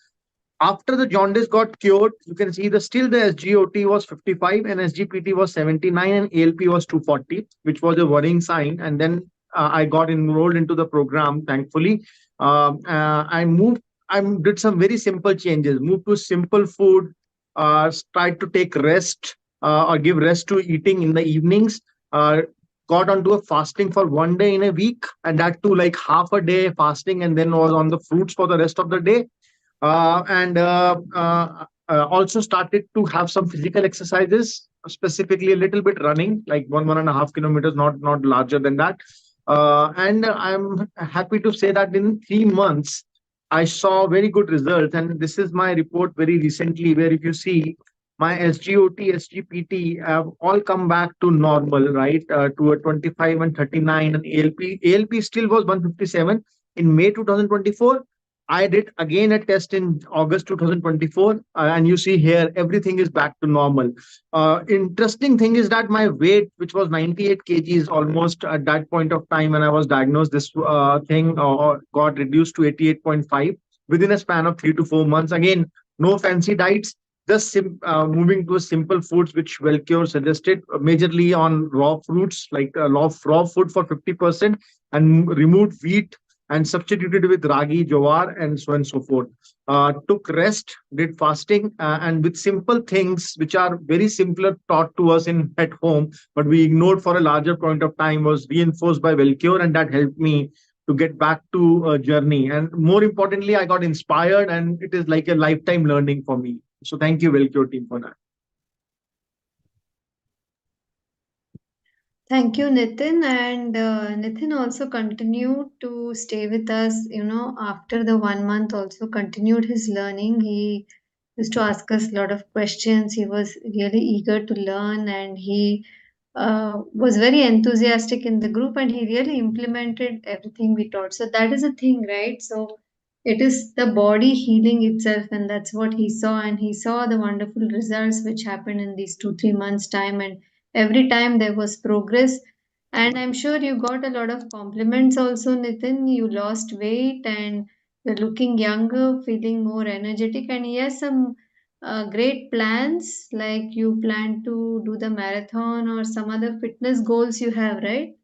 After the jaundice got cured, you can see the still the SGOT was 55 and SGPT was 79 and ALP was 240, which was a worrying sign. And then I got enrolled into the program, thankfully. I moved, I did some very simple changes, moved to simple food, tried to take rest or give rest to eating in the evenings. got onto a fasting for 1 day in a week, and that too like half a day fasting, and then was on the fruits for the rest of the day. And also started to have some physical exercises, specifically a little bit running, like 1.5 kilometers, not larger than that. And I'm happy to say that in 3 months, I saw very good results. And this is my report very recently, where if you see my SGOT, SGPT have all come back to normal, right? To a 25 and 39, and ALP still was 157 in May 2024. I did again a test in August 2024, and you see here everything is back to normal. Interesting thing is that my weight, which was 98 kgs almost at that point of time when I was diagnosed, this thing got reduced to 88.5 within a span of 3 to 4 months. Again, no fancy diets, just moving to simple foods, which Wellcure suggested, majorly on raw fruits, like raw food for 50%, and removed wheat and substituted with ragi, jowar, and so on and so forth. Took rest, did fasting, and with simple things which are very simpler taught to us in at home, but we ignored for a larger point of time, was reinforced by Wellcure, and that helped me to get back to a journey. And more importantly, I got inspired, and it is like a lifetime learning for me. So thank you, Wellcure team, for that. Thank you, Nitin. And Nitin also continued to stay with us, after the 1 month, also continued his learning. He used to ask us a lot of questions. He was really eager to learn, and he was very enthusiastic in the group, and he really implemented everything we taught. So that is a thing, right? So it is the body healing itself, and that's what he saw. And he saw the wonderful results which happened in these 2, 3 months' time. And every time there was progress. And I'm sure you got a lot of compliments also, Nitin. You lost weight and you're looking younger, feeling more energetic, and he has some great plans, like you plan to do the marathon or some other fitness goals you have, right?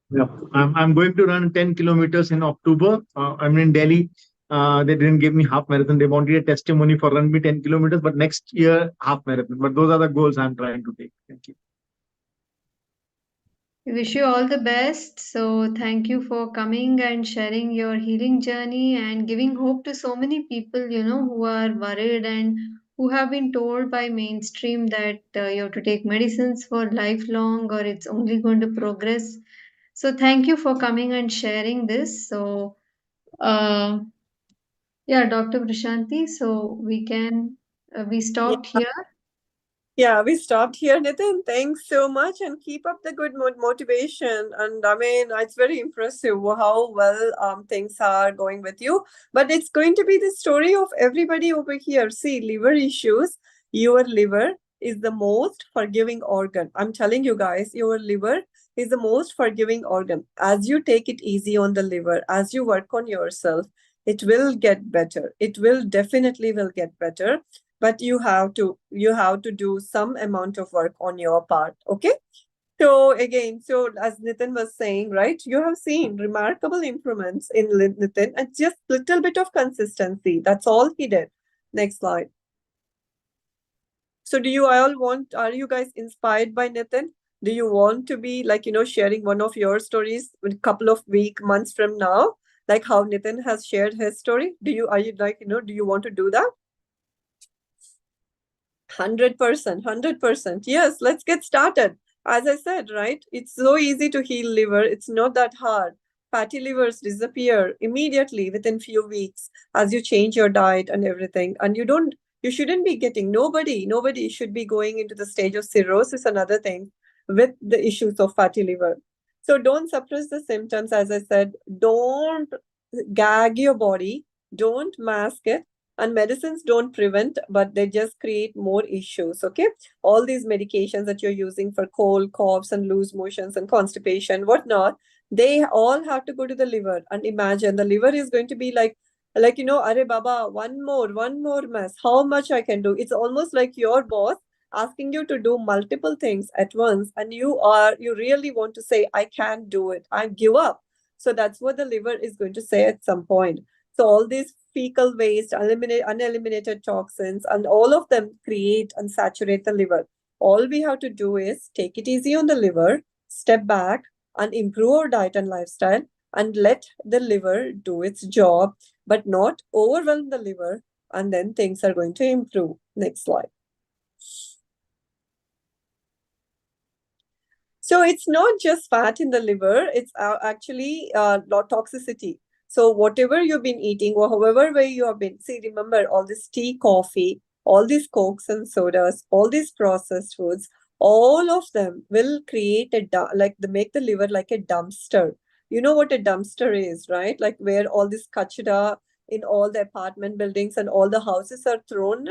Yeah, I'm going to run 10 kilometers in October. I'm in Delhi. They didn't give me half marathon. They wanted a testimony for run me 10 kilometers, but next year half marathon. But those are the goals I'm trying to take. Thank you. We wish you all the best. So, thank you for coming and sharing your healing journey and giving hope to so many people, who are worried and who have been told by mainstream that you have to take medicines for lifelong or it's only going to progress. So, thank you for coming and sharing this. So, uh, yeah, Dr. Prashanti, so we stopped here. Yeah, we stopped here, Nitin. Thanks so much, and keep up the good motivation. And I mean, it's very impressive how well things are going with you. But it's going to be the story of everybody over here. See, liver issues. Your liver is the most forgiving organ. I'm telling you guys, your liver is the most forgiving organ. As you take it easy on the liver, as you work on yourself, it will get better. It will definitely will get better, but you have to do some amount of work on your part. Okay, so again, so as Nitin was saying, right, you have seen remarkable improvements in Nitin, and just little bit of consistency, that's all he did. Next slide. So do you all want, are you guys inspired by Nitin? Do you want to be like, sharing one of your stories a couple of months from now, like how Nitin has shared his story? Are you like, do you want to do that? 100%, 100%. Yes, let's get started. As I said, right, it's so easy to heal liver. It's not that hard. Fatty livers disappear immediately within few weeks as you change your diet and everything. And you shouldn't be getting, nobody should be going into the stage of cirrhosis and other things with the issues of fatty liver. So don't suppress the symptoms. As I said, don't gag your body, don't mask it, and medicines don't prevent, but they just create more issues. Okay, all these medications that you're using for cold, coughs, and loose motions and constipation, whatnot, they all have to go to the liver. And imagine the liver is going to be like Are Baba, one more mess, how much I can do? It's almost like your boss asking you to do multiple things at once, and you really want to say, I can't do it, I give up. So that's what the liver is going to say at some point. So all these fecal waste, uneliminated toxins, and all of them create and saturate the liver. All we have to do is take it easy on the liver, step back and improve our diet and lifestyle and let the liver do its job, but not overwhelm the liver, and then things are going to improve. Next slide. So it's not just fat in the liver, it's actually toxicity. So whatever you've been eating or however way you have been, see, remember all this tea, coffee, all these cokes and sodas, all these processed foods, all of them will create like they make the liver like a dumpster. You know what a dumpster is, right? Like where all this kachra in all the apartment buildings and all the houses are thrown,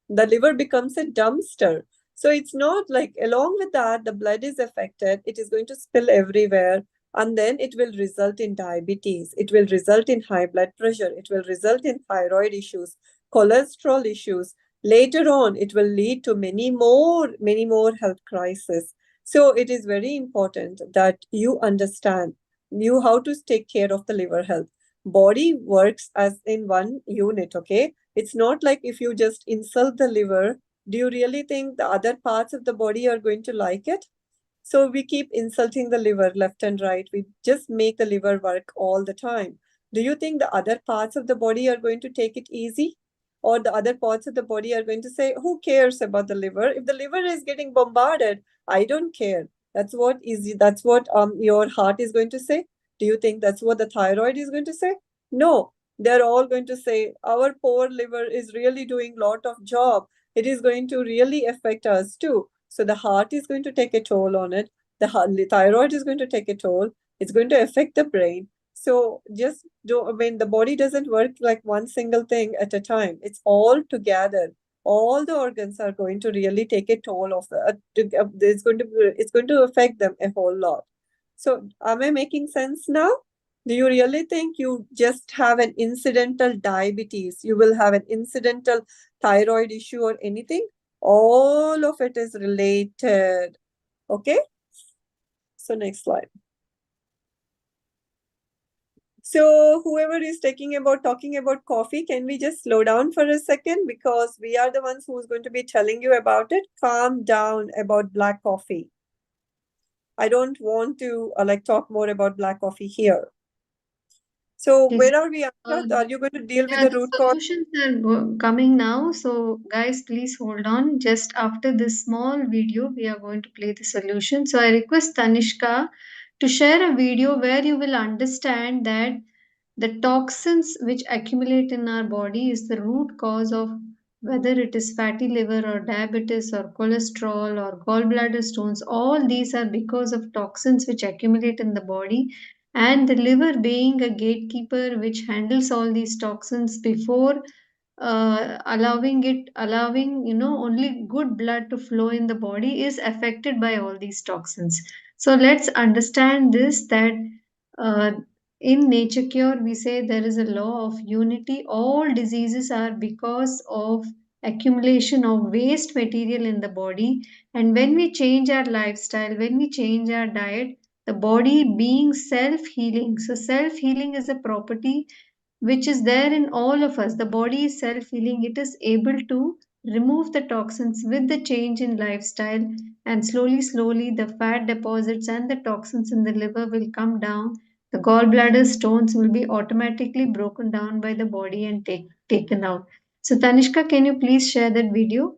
the liver becomes a dumpster. So it's not like along with that, the blood is affected, it is going to spill everywhere, and then it will result in diabetes, it will result in high blood pressure, it will result in thyroid issues, cholesterol issues. Later on, it will lead to many more health crises. So it is very important that you understand you how to take care of the liver health. Body works as in one unit, okay? It's not like if you just insult the liver, do you really think the other parts of the body are going to like it? So we keep insulting the liver left and right. We just make the liver work all the time. Do you think the other parts of the body are going to take it easy? Or the other parts of the body are going to say, who cares about the liver? If the liver is getting bombarded, I don't care. That's what your heart is going to say. Do you think that's what the thyroid is going to say? No. They're all going to say, our poor liver is really doing lot of job. It is going to really affect us too. So the heart is going to take a toll on it. The thyroid is going to take a toll. It's going to affect the brain. So just do, I mean, the body doesn't work like one single thing at a time. It's all together. All the organs are going to really take a toll of it's going to affect them a whole lot. So am I making sense now? Do you really think you just have an incidental diabetes? You will have an incidental thyroid issue or anything? All of it is related. Okay? So next slide. So whoever is talking about coffee, can we just slow down for a second? Because we are the ones who's going to be telling you about it. Calm down about black coffee. I don't want to like talk more about black coffee here. So Yes. where are we at? Are you going to deal with Yeah, the the root cause? solutions are coming now. So, guys, please hold on. Just after this small video, we are going to play the solution. So, I request Tanishka to share a video where you will understand that the toxins which accumulate in our body is the root cause of whether it is fatty liver or diabetes or cholesterol or gallbladder stones. All these are because of toxins which accumulate in the body, and the liver being a gatekeeper which handles all these toxins before allowing only good blood to flow in the body is affected by all these toxins. So let's understand this, that uh, in nature cure we say there is a law of unity. All diseases are because of accumulation of waste material in the body, and when we change our lifestyle, when we change our diet, the body being self healing. So self healing is a property which is there in all of us. The body is self healing, it is able to remove the toxins with the change in lifestyle, and slowly, the fat deposits and the toxins in the liver will come down. The gallbladder stones will be automatically broken down by the body and taken out. So, Tanishka, can you please share that video?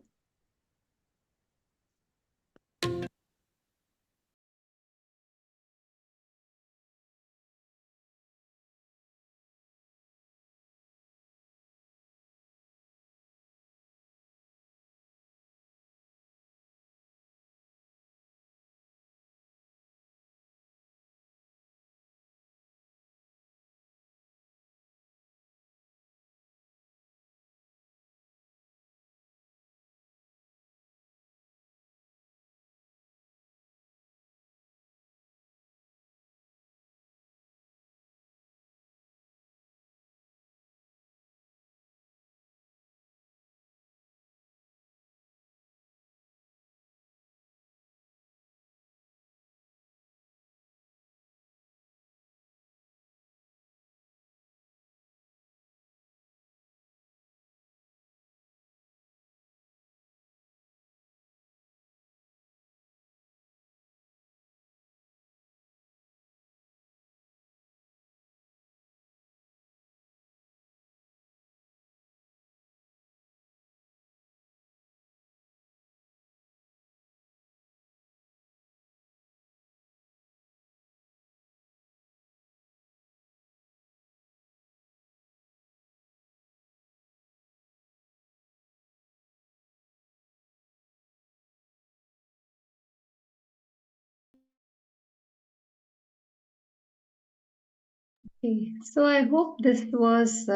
Okay, so I hope this was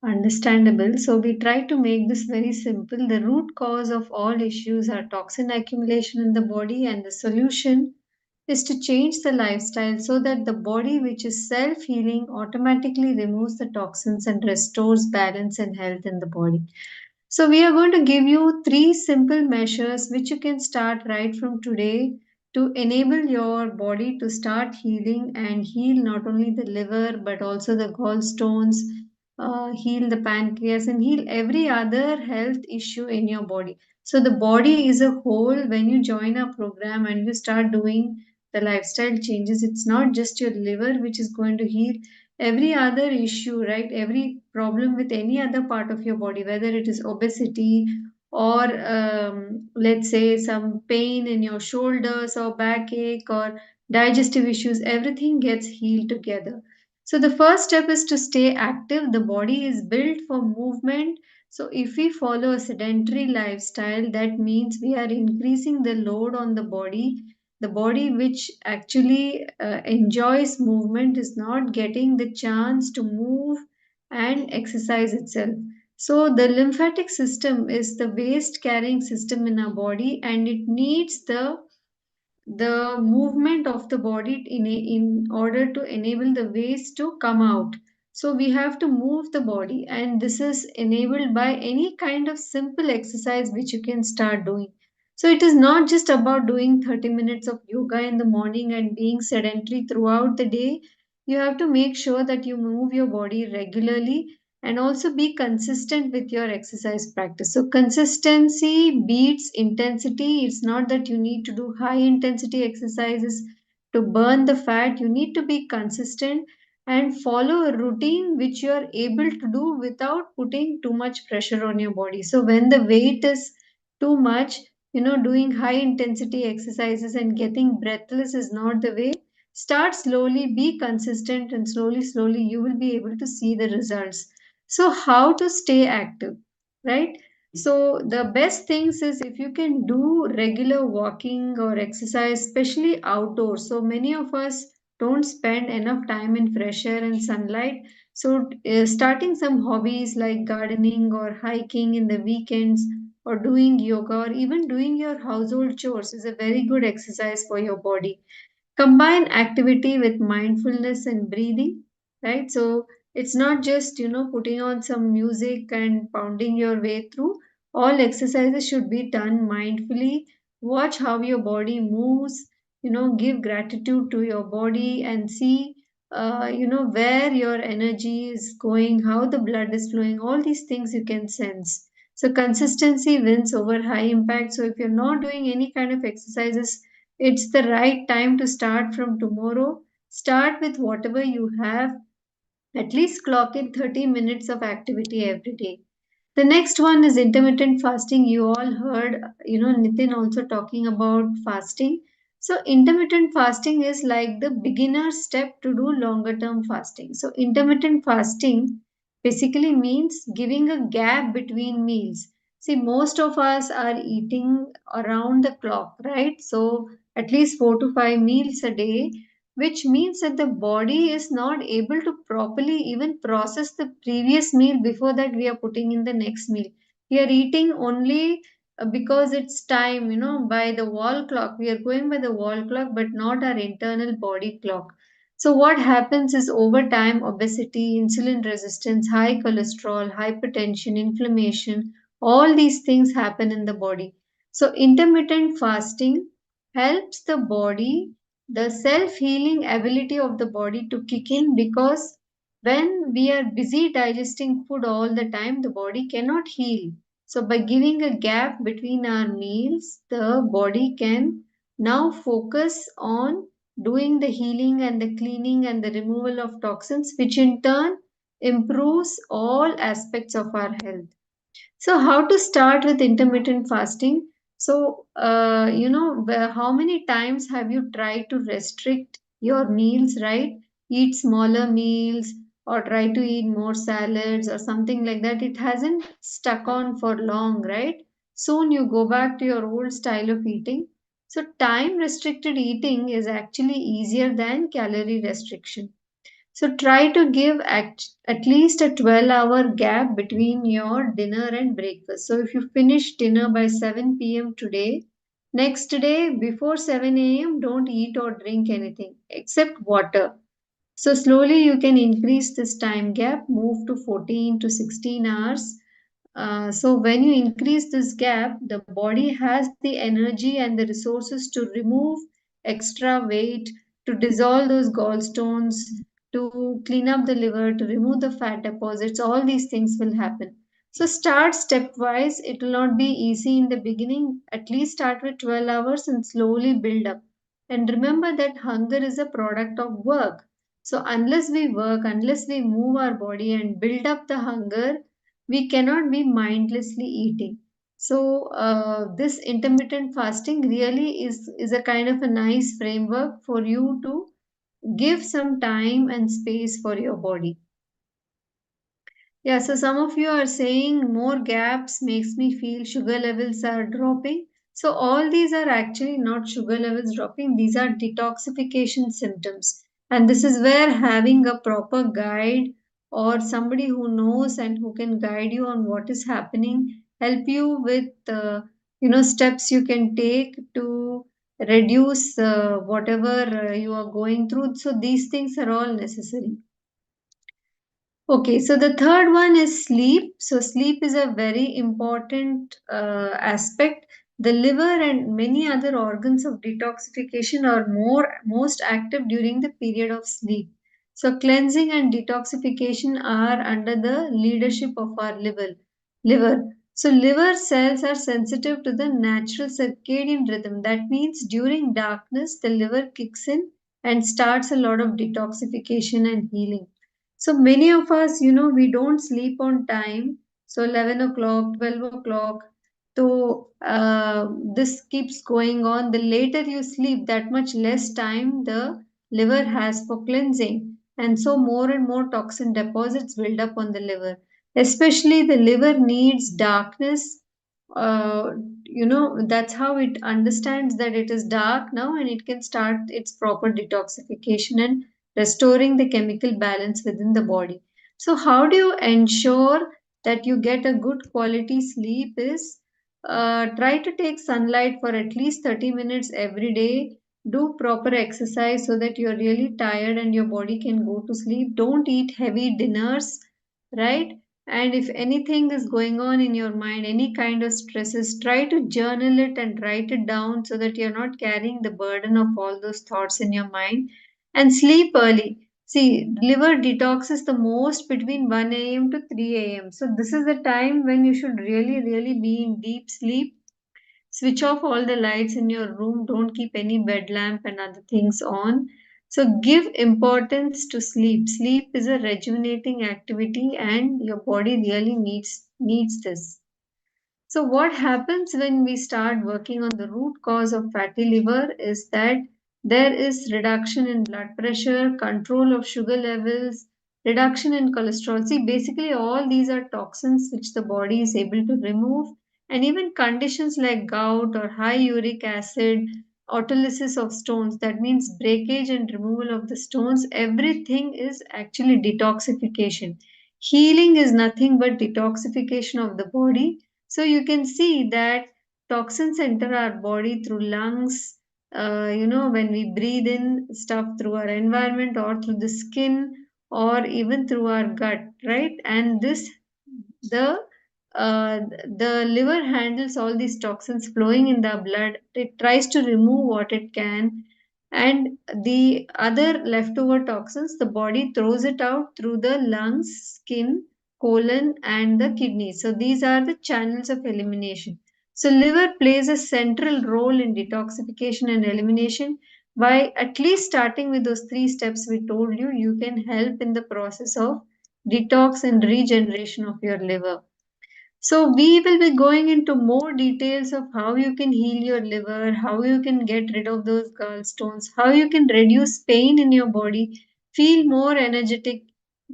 understandable. So we try to make this very simple. The root cause of all issues are toxin accumulation in the body, and the solution is to change the lifestyle so that the body, which is self healing, automatically removes the toxins and restores balance and health in the body. So, we are going to give you three simple measures which you can start right from today to enable your body to start healing and heal not only the liver but also the gallstones, heal the pancreas, and heal every other health issue in your body. So, the body is a whole. When you join our program and you start doing the lifestyle changes, it's not just your liver which is going to heal, every other issue, right? Every problem with any other part of your body, whether it is obesity or let's say some pain in your shoulders or backache or digestive issues, everything gets healed together. So the first step is to stay active. The body is built for movement. So if we follow a sedentary lifestyle, that means we are increasing the load on the body which actually enjoys movement is not getting the chance to move and exercise itself. So the lymphatic system is the waste carrying system in our body, and it needs the movement of the body in order to enable the waste to come out. So we have to move the body, and this is enabled by any kind of simple exercise which you can start doing. So it is not just about doing 30 minutes of yoga in the morning and being sedentary throughout the day. You have to make sure that you move your body regularly and also be consistent with your exercise practice. So, consistency beats intensity. It's not that you need to do high intensity exercises to burn the fat, you need to be consistent and follow a routine which you are able to do without putting too much pressure on your body. So, when the weight is too much, doing high intensity exercises and getting breathless is not the way. Start slowly, be consistent, and slowly, slowly, you will be able to see the results. So, how to stay active, right? So, the best things is if you can do regular walking or exercise, especially outdoors. So, many of us don't spend enough time in fresh air and sunlight. So, starting some hobbies like gardening or hiking in the weekends or doing yoga or even doing your household chores is a very good exercise for your body. Combine activity with mindfulness and breathing, right? So it's not just putting on some music and pounding your way through. All exercises should be done mindfully. Watch how your body moves, give gratitude to your body and see where your energy is going, how the blood is flowing. All these things you can sense. So consistency wins over high impact. So if you're not doing any kind of exercises, it's the right time to start from tomorrow. Start with whatever you have. At least clock in 30 minutes of activity every day. The next one is intermittent fasting. You all heard, Nitin also talking about fasting. So, intermittent fasting is like the beginner step to do longer term fasting. So, intermittent fasting basically means giving a gap between meals. See, most of us are eating around the clock, right? So, at least 4 to 5 meals a day, which means that the body is not able to properly even process the previous meal before that we are putting in the next meal. We are eating only because it's time, by the wall clock. We are going by the wall clock, but not our internal body clock. So, what happens is over time, obesity, insulin resistance, high cholesterol, hypertension, inflammation, all these things happen in the body. So, intermittent fasting helps the body, the self healing ability of the body to kick in, because when we are busy digesting food all the time, the body cannot heal. So, by giving a gap between our meals, the body can now focus on doing the healing and the cleaning and the removal of toxins, which in turn improves all aspects of our health. So, how to start with intermittent fasting? So, how many times have you tried to restrict your meals, right? Eat smaller meals or try to eat more salads or something like that. It hasn't stuck on for long, right? Soon you go back to your old style of eating. So, time restricted eating is actually easier than calorie restriction. So try to give at least a 12-hour gap between your dinner and breakfast. So if you finish dinner by 7 p.m. today, next day before 7 a.m., don't eat or drink anything except water. So slowly you can increase this time gap, move to 14 to 16 hours. So when you increase this gap, the body has the energy and the resources to remove extra weight, to dissolve those gallstones, to clean up the liver, to remove the fat deposits. All these things will happen. So start stepwise. It will not be easy in the beginning. At least start with 12 hours and slowly build up. And remember that hunger is a product of work. So unless we work, unless we move our body and build up the hunger, we cannot be mindlessly eating. So this intermittent fasting really is a kind of a nice framework for you to give some time and space for your body. Yeah, so some of you are saying more gaps makes me feel sugar levels are dropping. So all these are actually not sugar levels dropping, these are detoxification symptoms. And this is where having a proper guide or somebody who knows and who can guide you on what is happening, help you with steps you can take to reduce whatever you are going through. So these things are all necessary. Okay, so the third one is sleep. So, sleep is a very important aspect. The liver and many other organs of detoxification are most active during the period of sleep. So, cleansing and detoxification are under the leadership of our liver. So, liver cells are sensitive to the natural circadian rhythm. That means during darkness, the liver kicks in and starts a lot of detoxification and healing. So many of us, we don't sleep on time. So 11 o'clock, 12 o'clock. So this keeps going on. The later you sleep, that much less time the liver has for cleansing. And so more and more toxin deposits build up on the liver. Especially the liver needs darkness. Uh, that's how it understands that it is dark now and it can start its proper detoxification and restoring the chemical balance within the body. So, how do you ensure that you get a good quality sleep? Is try to take sunlight for at least 30 minutes every day. Do proper exercise so that you're really tired and your body can go to sleep. Don't eat heavy dinners, right? And if anything is going on in your mind, any kind of stresses, try to journal it and write it down so that you're not carrying the burden of all those thoughts in your mind. And sleep early. See, liver detoxes the most between 1 a.m. to 3 a.m. So, this is the time when you should really, really be in deep sleep. Switch off all the lights in your room. Don't keep any bed lamp and other things on. So, give importance to sleep. Sleep is a rejuvenating activity, and your body really needs this. So, what happens when we start working on the root cause of fatty liver is that there is reduction in blood pressure, control of sugar levels, reduction in cholesterol. See, basically, all these are toxins which the body is able to remove, and even conditions like gout or high uric acid, autolysis of stones, that means breakage and removal of the stones, everything is actually detoxification. Healing is nothing but detoxification of the body. So you can see that toxins enter our body through lungs, when we breathe in stuff through our environment or through the skin or even through our gut, right? And the uh, the liver handles all these toxins flowing in the blood. It tries to remove what it can, and the other leftover toxins, the body throws it out through the lungs, skin, colon, and the kidneys. So these are the channels of elimination. So liver plays a central role in detoxification and elimination. By at least starting with those three steps we told you, you can help in the process of detox and regeneration of your liver. So, we will be going into more details of how you can heal your liver, how you can get rid of those gallstones, how you can reduce pain in your body, feel more energetic,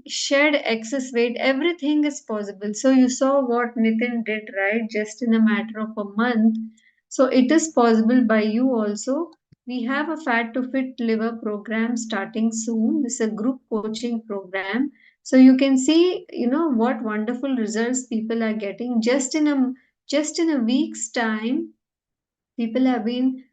shed excess weight. Everything is possible. So, you saw what Nitin did, right? Just in a matter of a month. So, it is possible by you also. we have a Fat to Fit Liver program starting soon. This is a group coaching program. So you can see, what wonderful results people are getting just in a week's time. People have been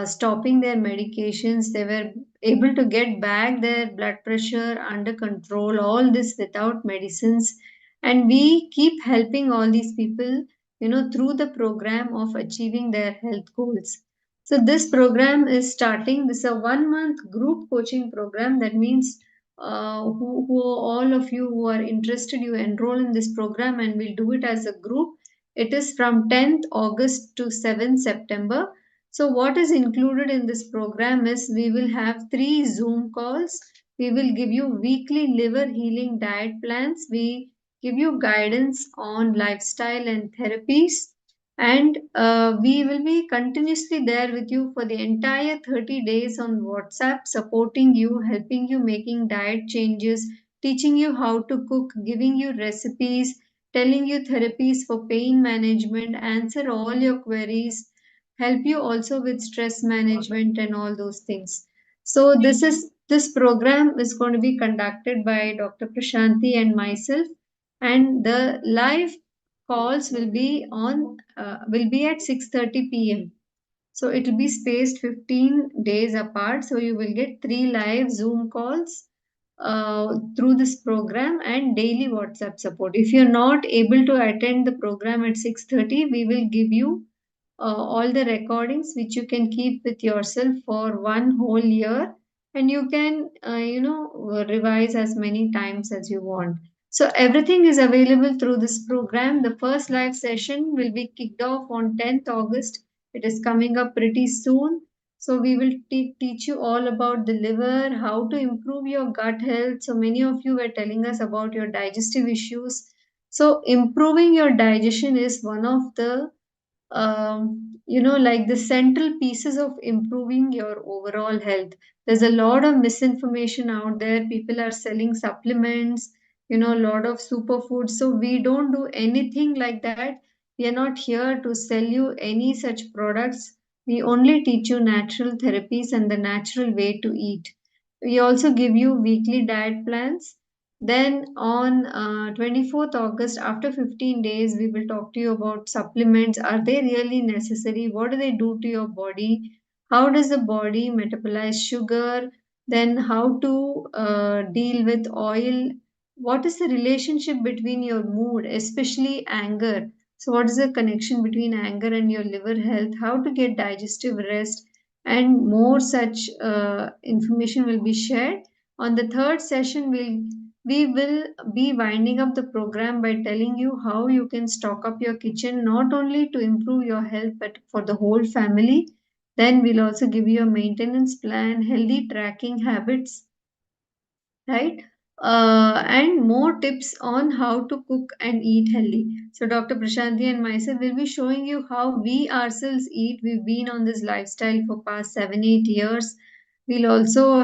stopping their medications. They were able to get back their blood pressure under control, all this without medicines. And we keep helping all these people, through the program of achieving their health goals. So this program is starting. This is a 1 month group coaching program. That means who all of you who are interested, you enroll in this program and we'll do it as a group. It is from 10th August to 7th September. So, what is included in this program is we will have 3 Zoom calls. We will give you weekly liver healing diet plans. We give you guidance on lifestyle and therapies. And we will be continuously there with you for the entire 30 days on WhatsApp, supporting you, helping you making diet changes, teaching you how to cook, giving you recipes, telling you therapies for pain management, answer all your queries, help you also with stress management and all those things. So this program is going to be conducted by Dr. Prashanti and myself, and the live calls will be at 6:30 p.m. So it will be spaced 15 days apart. So you will get 3 live Zoom calls through this program and daily WhatsApp support. If you're not able to attend the program at 6:30, we will give you all the recordings which you can keep with yourself for one whole year, and you can revise as many times as you want. So everything is available through this program. The first live session will be kicked off on 10th August. It is coming up pretty soon. So we will teach you all about the liver, how to improve your gut health. So many of you were telling us about your digestive issues. So improving your digestion is one of the like the central pieces of improving your overall health. There's a lot of misinformation out there. People are selling supplements, a lot of superfoods. So we don't do anything like that. We are not here to sell you any such products. We only teach you natural therapies and the natural way to eat. We also give you weekly diet plans. Then on 24th August, after 15 days, we will talk to you about supplements. Are they really necessary? What do they do to your body? How does the body metabolize sugar? Then how to deal with oil? What is the relationship between your mood, especially anger? So, what is the connection between anger and your liver health? How to get digestive rest? And more such information will be shared. On the third session, we will be winding up the program by telling you how you can stock up your kitchen not only to improve your health but for the whole family. Then we'll also give you a maintenance plan, healthy tracking habits, right? And more tips on how to cook and eat healthy. So, Dr. Prashanti and myself will be showing you how we ourselves eat. We've been on this lifestyle for past 7-8 years. We'll also,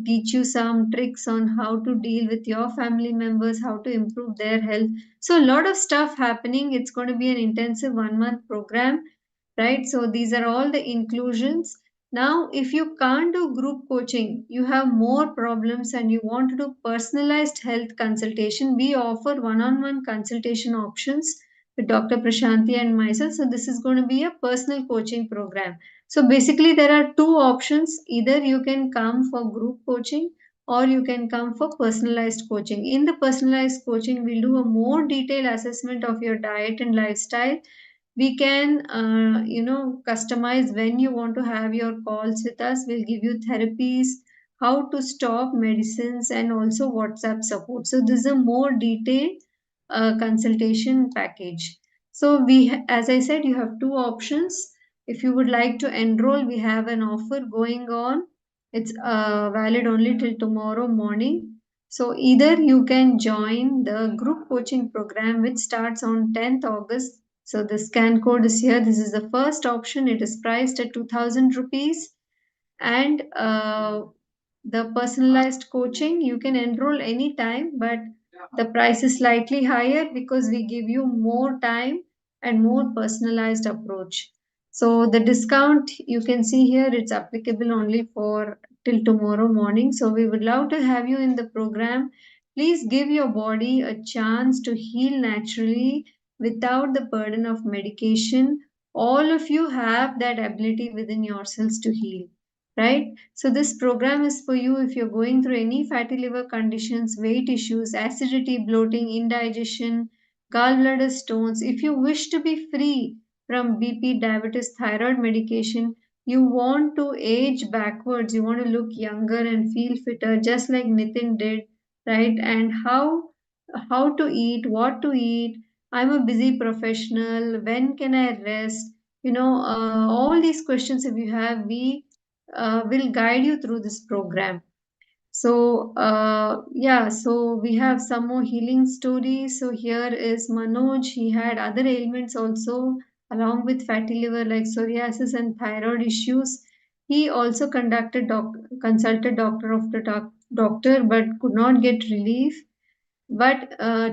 teach you some tricks on how to deal with your family members, how to improve their health. So, a lot of stuff happening. It's going to be an intensive 1 month program, right? So these are all the inclusions. Now, if you can't do group coaching, you have more problems and you want to do personalized health consultation, we offer one-on-one consultation options with Dr. Prashanti and myself. So this is going to be a personal coaching program. So basically, there are two options. Either you can come for group coaching or you can come for personalized coaching. In the personalized coaching, we'll do a more detailed assessment of your diet and lifestyle. We can customize when you want to have your calls with us. We'll give you therapies, how to stop medicines, and also WhatsApp support. So this is a more detailed consultation package. So as I said, you have two options. If you would like to enroll, we have an offer going on. It's valid only till tomorrow morning. So either you can join the group coaching program which starts on 10th August. So the scan code is here. This is the first option. It is priced at 2000 rupees. And the personalized coaching, you can enroll anytime, but the price is slightly higher because we give you more time and more personalized approach. So the discount you can see here, it's applicable only for till tomorrow morning. So we would love to have you in the program. Please give your body a chance to heal naturally without the burden of medication. All of you have that ability within yourselves to heal, right? So this program is for you if you're going through any fatty liver conditions, weight issues, acidity, bloating, indigestion, gallbladder stones. If you wish to be free from BP, diabetes, thyroid medication, you want to age backwards, you want to look younger and feel fitter, just like Nitin did, right? And how to eat, what to eat. I'm a busy professional. When can I rest? All these questions, if you have, we will guide you through this program. So, yeah, so we have some more healing stories. So, here is Manoj. He had other ailments also, along with fatty liver like psoriasis and thyroid issues. He also consulted doctor after doctor, but could not get relief. But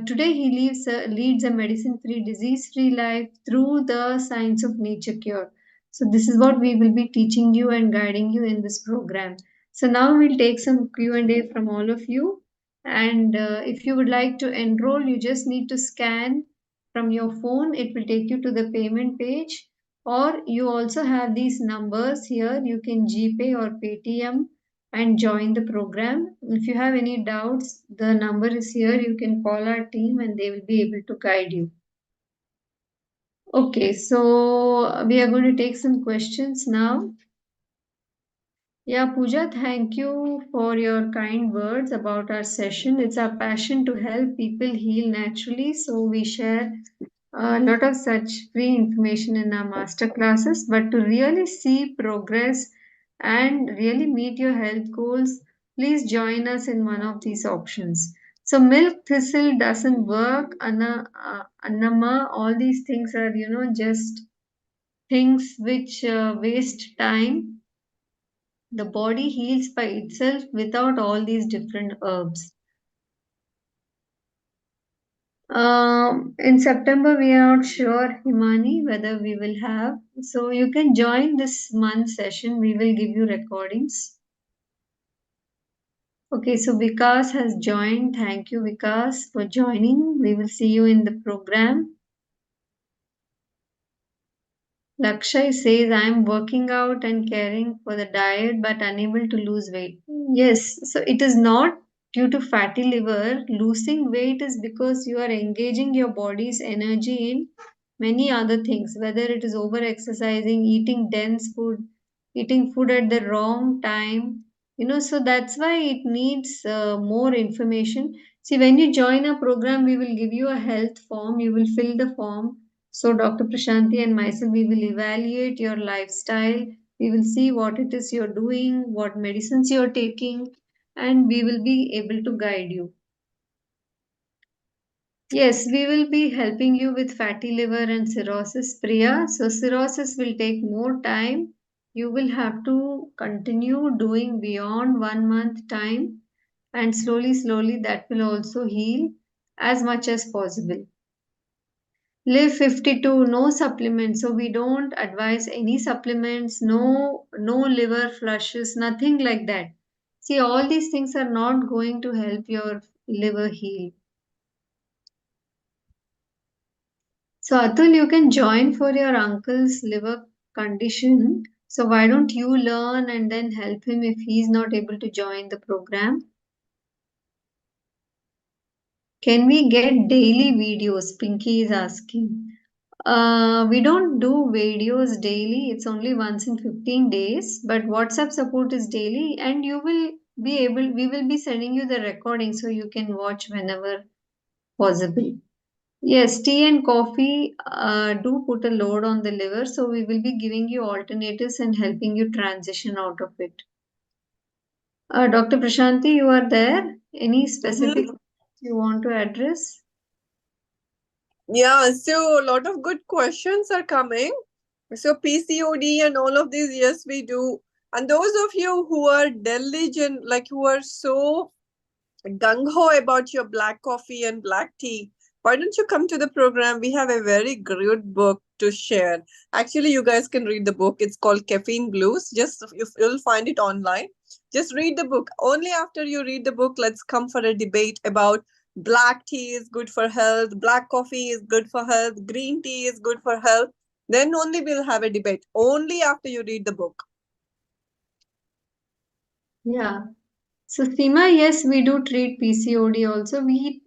today he leads a medicine free, disease free life through the science of nature cure. So, this is what we will be teaching you and guiding you in this program. So, now we'll take some Q&A from all of you. And if you would like to enroll, you just need to scan from your phone. It will take you to the payment page. Or you also have these numbers here. You can GPay or Paytm and join the program. If you have any doubts, the number is here. You can call our team and they will be able to guide you. Okay, so we are going to take some questions now. Yeah, Pooja, thank you for your kind words about our session. It's our passion to help people heal naturally. So we share a lot of such free information in our master classes. But to really see progress and really meet your health goals, please join us in one of these options. So milk thistle doesn't work. Annama, all these things are, just things which waste time. The body heals by itself without all these different herbs. In September, we are not sure, Himani, whether we will have. So you can join this month session. We will give you recordings. Okay, so Vikas has joined. Thank you, Vikas, for joining. We will see you in the program. Lakshay says, I am working out and caring for the diet but unable to lose weight. Yes, so it is not due to fatty liver. Losing weight is because you are engaging your body's energy in many other things, whether it is over exercising, eating dense food, eating food at the wrong time. So that's why it needs more information. See, when you join a program, we will give you a health form. You will fill the form. So, Dr. Prashanti and myself, we will evaluate your lifestyle. We will see what it is you're doing, what medicines you're taking, and we will be able to guide you. Yes, we will be helping you with fatty liver and cirrhosis, Priya. So, cirrhosis will take more time. You will have to continue doing beyond 1 month time, and slowly, slowly, that will also heal as much as possible. Live 52, no supplements. So we don't advise any supplements, no liver flushes, nothing like that. See, all these things are not going to help your liver heal. So Atul, you can join for your uncle's liver condition. So why don't you learn and then help him if he's not able to join the program? Can we get daily videos? Pinky is asking. We don't do videos daily. It's only once in 15 days, but WhatsApp support is daily, and we will be sending you the recording so you can watch whenever possible. Yes, tea and coffee do put a load on the liver, so we will be giving you alternatives and helping you transition out of it. Dr. Prashanti, you are there? Any specific you want to address? Yeah, so a lot of good questions are coming. So PCOD and all of these, yes, we do. And those of you who are diligent, like who are so gung ho about your black coffee and black tea, Why don't you come to the program? We have a very good book to share. Actually, you guys can read the book. It's called Caffeine Blues. Just if you'll find it online. Just read the book. Only after you read the book, let's come for a debate about black tea is good for health, black coffee is good for health, green tea is good for health. Then only we'll have a debate. Only after you read the book. Yeah. So Seema, yes, we do treat PCOD also. We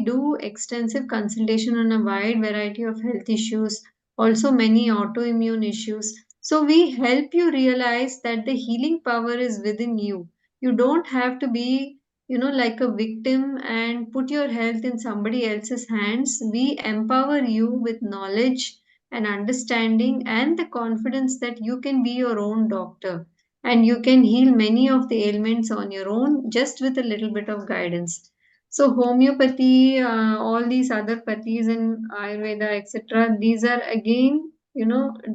do extensive consultation on a wide variety of health issues, also many autoimmune issues. So we help you realize that the healing power is within you. You don't have to be, like a victim and put your health in somebody else's hands. We empower you with knowledge and understanding and the confidence that you can be your own doctor and you can heal many of the ailments on your own just with a little bit of guidance. So homeopathy, all these other pathies and ayurveda, etc., these are again,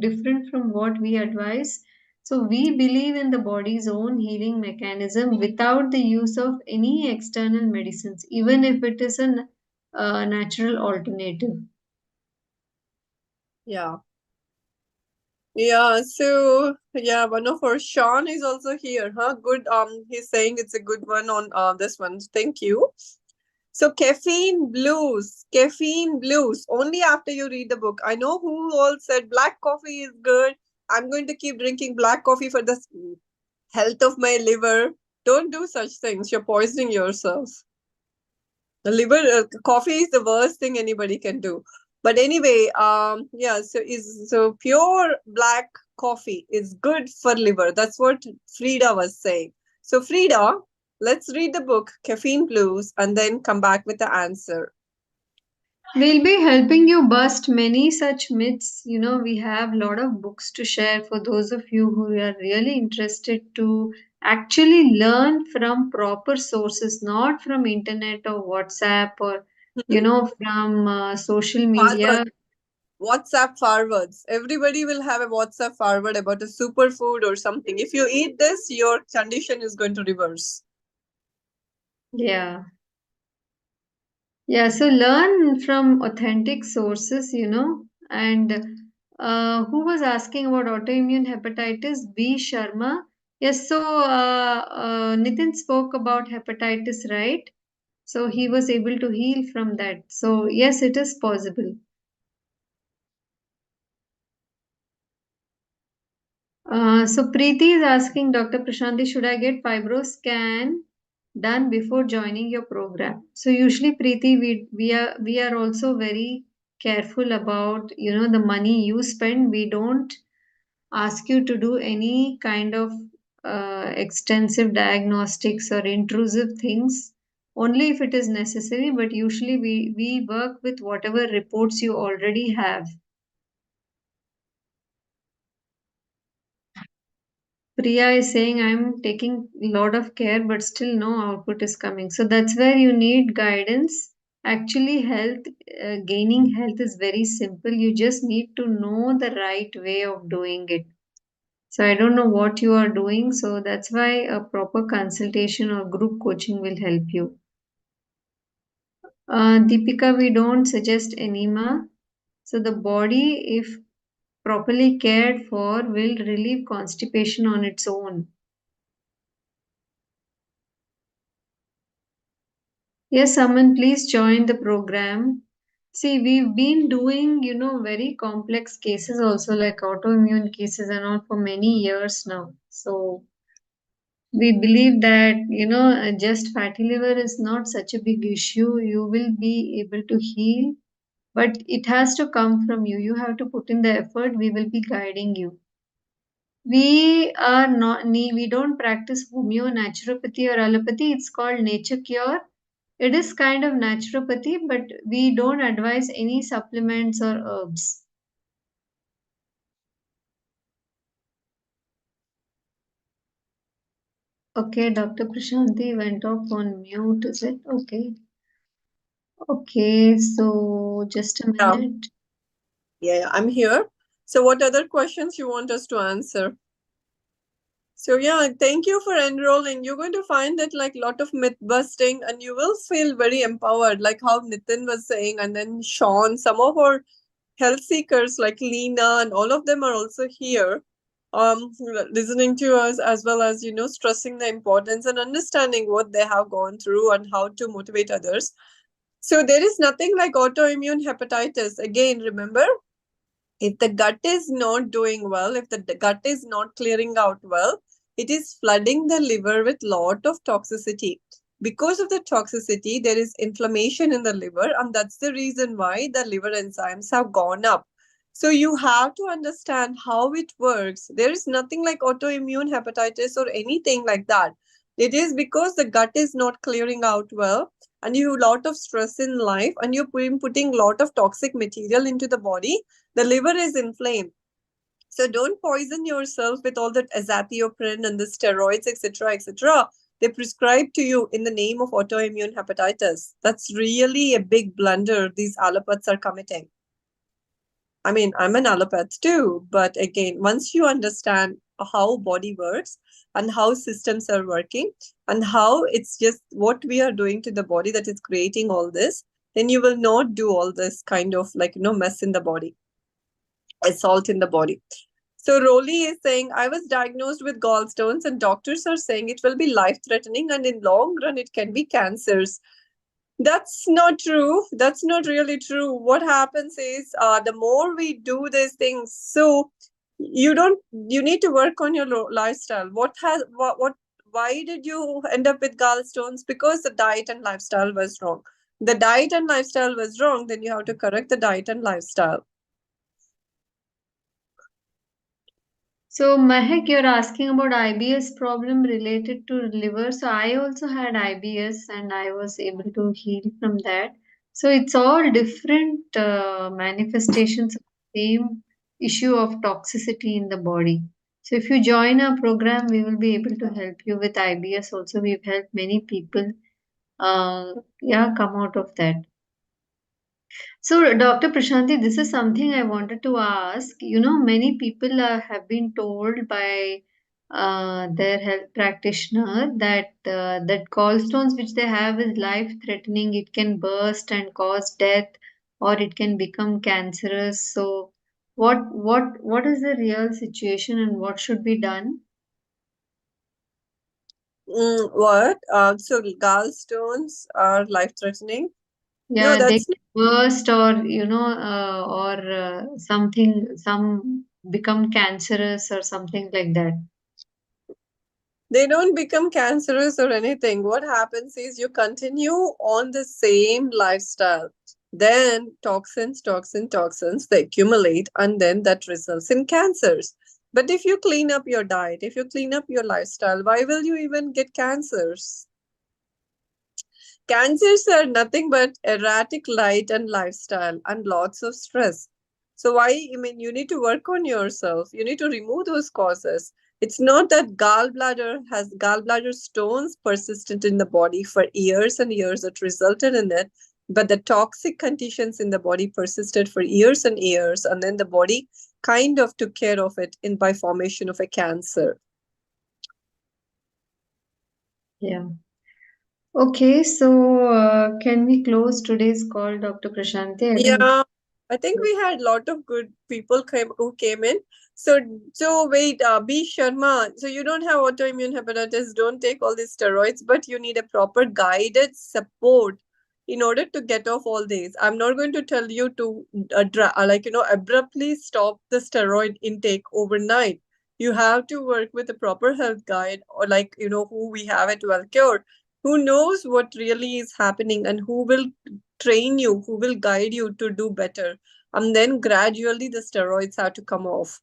different from what we advise. So we believe in the body's own healing mechanism without the use of any external medicines, even if it is a natural alternative. Yeah. Yeah, so yeah, one of our Sean is also here, huh? Good. He's saying it's a good one on this one. Thank you. So caffeine blues. Only after you read the book. I know who all said black coffee is good. I'm going to keep drinking black coffee for the health of my liver. Don't do such things. You're poisoning yourself. The liver coffee is the worst thing anybody can do. But anyway, yeah. So pure black coffee is good for liver. That's what Frida was saying. So Frida, let's read the book Caffeine Blues and then come back with the answer. We'll be helping you bust many such myths. We have a lot of books to share for those of you who are really interested to actually learn from proper sources, not from internet or WhatsApp or, from social Forward, media. WhatsApp forwards. Everybody will have a WhatsApp forward about a superfood or something. If you eat this, your condition is going to reverse. Yeah. Yeah, so learn from authentic sources, and who was asking about autoimmune hepatitis? B. Sharma. Yes, so Nitin spoke about hepatitis, right? So he was able to heal from that. So, yes, it is possible. So Preeti is asking Dr. Prashanti, should I get fibro scan done before joining your program? So usually, Preeti, we are also very careful about the money you spend. We don't ask you to do any kind of extensive diagnostics or intrusive things. Only if it is necessary, but usually we work with whatever reports you already have. Priya is saying I'm taking a lot of care, but still no output is coming. So that's where you need guidance. Actually, gaining health is very simple. You just need to know the right way of doing it. So I don't know what you are doing. So that's why a proper consultation or group coaching will help you. Deepika, we don't suggest enema. So the body, if properly cared for, will relieve constipation on its own. Yes, Aman, please join the program. See, we've been doing, very complex cases also, like autoimmune cases and all for many years now. So we believe that, just fatty liver is not such a big issue. You will be able to heal, but it has to come from you. You have to put in the effort. We will be guiding you. We don't practice homeo naturopathy or allopathy. It's called nature cure. It is kind of naturopathy, but we don't advise any supplements or herbs. Okay, Dr. Prashanti went off on mute, is it? Okay. Okay, so just a Yeah, minute. yeah, I'm here. So, what other questions you want us to answer? So yeah, thank you for enrolling. You're going to find that like lot of myth busting, and you will feel very empowered, like how Nitin was saying, and then Sean, some of our health seekers like Lena, and all of them are also here, listening to us, as well as stressing the importance and understanding what they have gone through and how to motivate others. So there is nothing like autoimmune hepatitis. Again, remember, if the gut is not doing well, if the gut is not clearing out well, it is flooding the liver with lot of toxicity. Because of the toxicity, there is inflammation in the liver, and that's the reason why the liver enzymes have gone up. So you have to understand how it works. There is nothing like autoimmune hepatitis or anything like that. It is because the gut is not clearing out well, and you have a lot of stress in life, and you're putting a lot of toxic material into the body. The liver is inflamed. So don't poison yourself with all that azathioprine and the steroids, etc., etc. They prescribe to you in the name of autoimmune hepatitis. That's really a big blunder these allopaths are committing. I mean, I'm an allopath too, but again, once you understand how body works and how systems are working and how it's just what we are doing to the body that is creating all this, then you will not do all this kind of like mess in the body, assault in the body. So Roli is saying, I was diagnosed with gallstones and doctors are saying it will be life-threatening and in long run it can be cancers. That's not true. That's not really true. What happens is the more we do these things, so you need to work on your lifestyle. Why did you end up with gallstones? Because the diet and lifestyle was wrong. The diet and lifestyle was wrong, then you have to correct the diet and lifestyle. So, Mahek, you're asking about IBS problem related to liver. So, I also had IBS and I was able to heal from that. So, it's all different manifestations of the same issue of toxicity in the body. So, if you join our program, we will be able to help you with IBS. Also, we've helped many people, come out of that. So, Dr. Prashanti, this is something I wanted to ask. Many people have been told by their health practitioner that gallstones which they have is life-threatening. It can burst and cause death, or it can become cancerous. So, what is the real situation, and what should be done? What? So gallstones are life-threatening? No, Yeah, they that's can burst, or some become cancerous or something like that. they don't become cancerous or anything. What happens is you continue on the same lifestyle. Then toxins, they accumulate, and then that results in cancers. But if you clean up your diet, if you clean up your lifestyle, why will you even get cancers? Cancers are nothing but erratic light and lifestyle and lots of stress. So why, I mean, you need to work on yourself. You need to remove those causes. It's not that gallbladder stones persistent in the body for years and years that resulted in it, but the toxic conditions in the body persisted for years and years, and then the body kind of took care of it in by formation of a cancer. Yeah. Okay, so can we close today's call, Dr. Prashanti? I think. Yeah, I think we had a lot of good people who came in. So wait, B Sharma. So you don't have autoimmune hepatitis, don't take all these steroids, but you need a proper guided support in order to get off all these. I'm not going to tell you to abruptly stop the steroid intake overnight. You have to work with a proper health guide, or who we have at Wellcure, who knows what really is happening and who will train you, who will guide you to do better. And then gradually the steroids have to come off.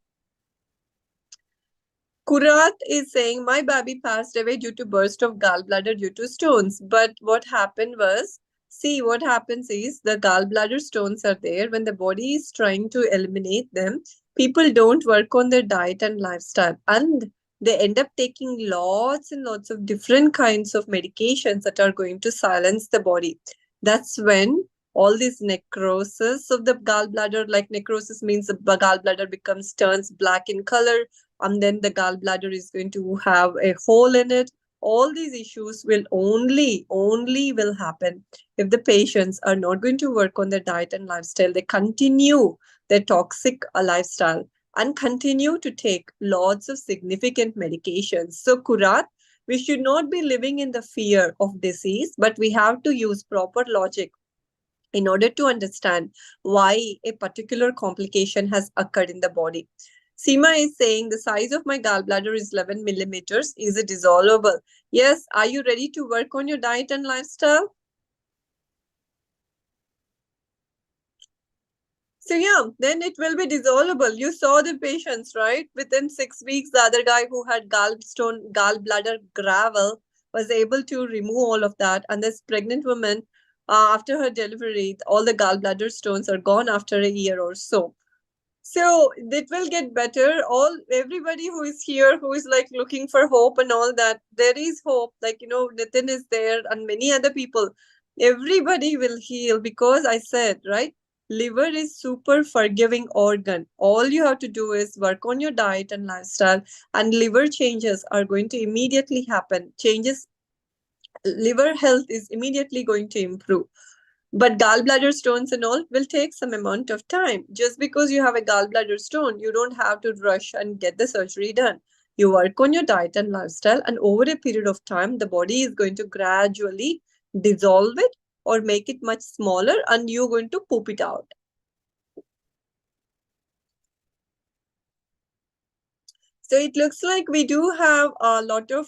Kurat is saying, my baby passed away due to burst of gallbladder due to stones. But what happened was, see, what happens is the gallbladder stones are there. When the body is trying to eliminate them, people don't work on their diet and lifestyle. And they end up taking lots and lots of different kinds of medications that are going to silence the body. That's when all this necrosis of the gallbladder. Like necrosis means the gallbladder turns black in color, and then the gallbladder is going to have a hole in it. All these issues will only will happen if the patients are not going to work on their diet and lifestyle. They continue their toxic lifestyle and continue to take lots of significant medications. So, Kurat, we should not be living in the fear of disease, but we have to use proper logic in order to understand why a particular complication has occurred in the body. Seema is saying the size of my gallbladder is 11 millimeters. Is it dissolvable? Yes. Are you ready to work on your diet and lifestyle? So yeah, then it will be dissolvable. You saw the patients, right? Within 6 weeks, the other guy who had gallbladder gravel was able to remove all of that. And this pregnant woman, after her delivery, all the gallbladder stones are gone after a year or so. So it will get better. Everybody who is here, who is like looking for hope and all that, there is hope. Like, Nitin is there and many other people. Everybody will heal because I said, right? Liver is super forgiving organ. All you have to do is work on your diet and lifestyle, and liver changes are going to immediately happen. Liver health is immediately going to improve. But gallbladder stones and all will take some amount of time. Just because you have a gallbladder stone, you don't have to rush and get the surgery done. You work on your diet and lifestyle, and over a period of time, the body is going to gradually dissolve it or make it much smaller, and you're going to poop it out. So it looks like we do have a lot of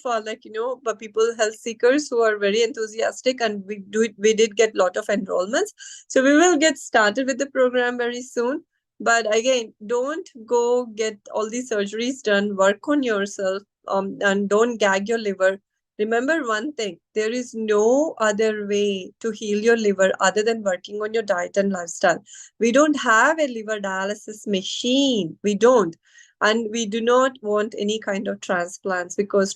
people, health seekers who are very enthusiastic, and we did get a lot of enrollments. So we will get started with the program very soon. But again, don't go get all these surgeries done. Work on yourself, and don't gag your liver. Remember one thing: there is no other way to heal your liver other than working on your diet and lifestyle. We don't have a liver dialysis machine. We don't. And we do not want any kind of transplants, because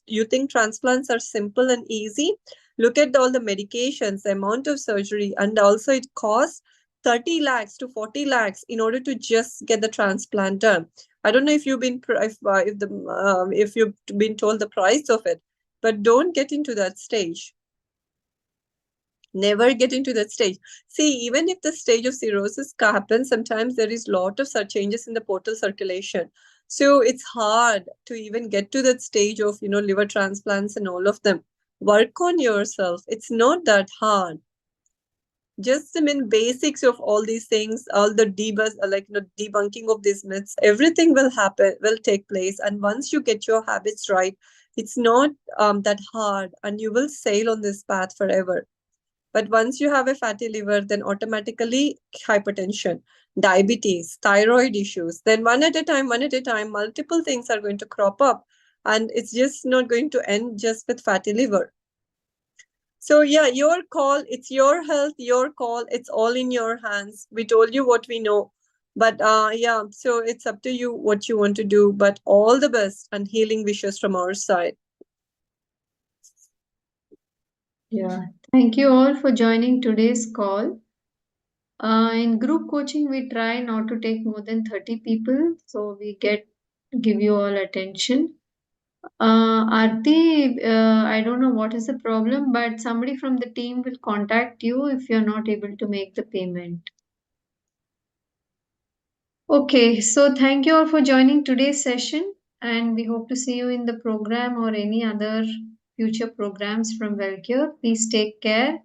you think transplants are simple and easy? Look at all the medications, the amount of surgery, and also it costs 30 lakhs to 40 lakhs in order to just get the transplant done. I don't know if if you've been told the price of it, but don't get into that stage. Never get into that stage. See, even if the stage of cirrhosis happens, sometimes there is a lot of such changes in the portal circulation. So it's hard to even get to that stage of, liver transplants and all of them. Work on yourself. It's not that hard. Just the main basics of all these things, all the debunking of these myths, everything will take place. And once you get your habits right, it's not that hard, and you will sail on this path forever. But once you have a fatty liver, then automatically hypertension, diabetes, thyroid issues, then one at a time, multiple things are going to crop up. And it's just not going to end just with fatty liver. So yeah, your call. It's your health, your call. It's all in your hands. We told you what we know. But yeah, so it's up to you what you want to do. But all the best and healing wishes from our side. Yeah. Thank you all for joining today's call. In group coaching, we try not to take more than 30 people, so we give you all attention. Aarti, I don't know what is the problem, but somebody from the team will contact you if you're not able to make the payment. Okay, so thank you all for joining today's session, and we hope to see you in the program or any other future programs from Wellcure. Please take care.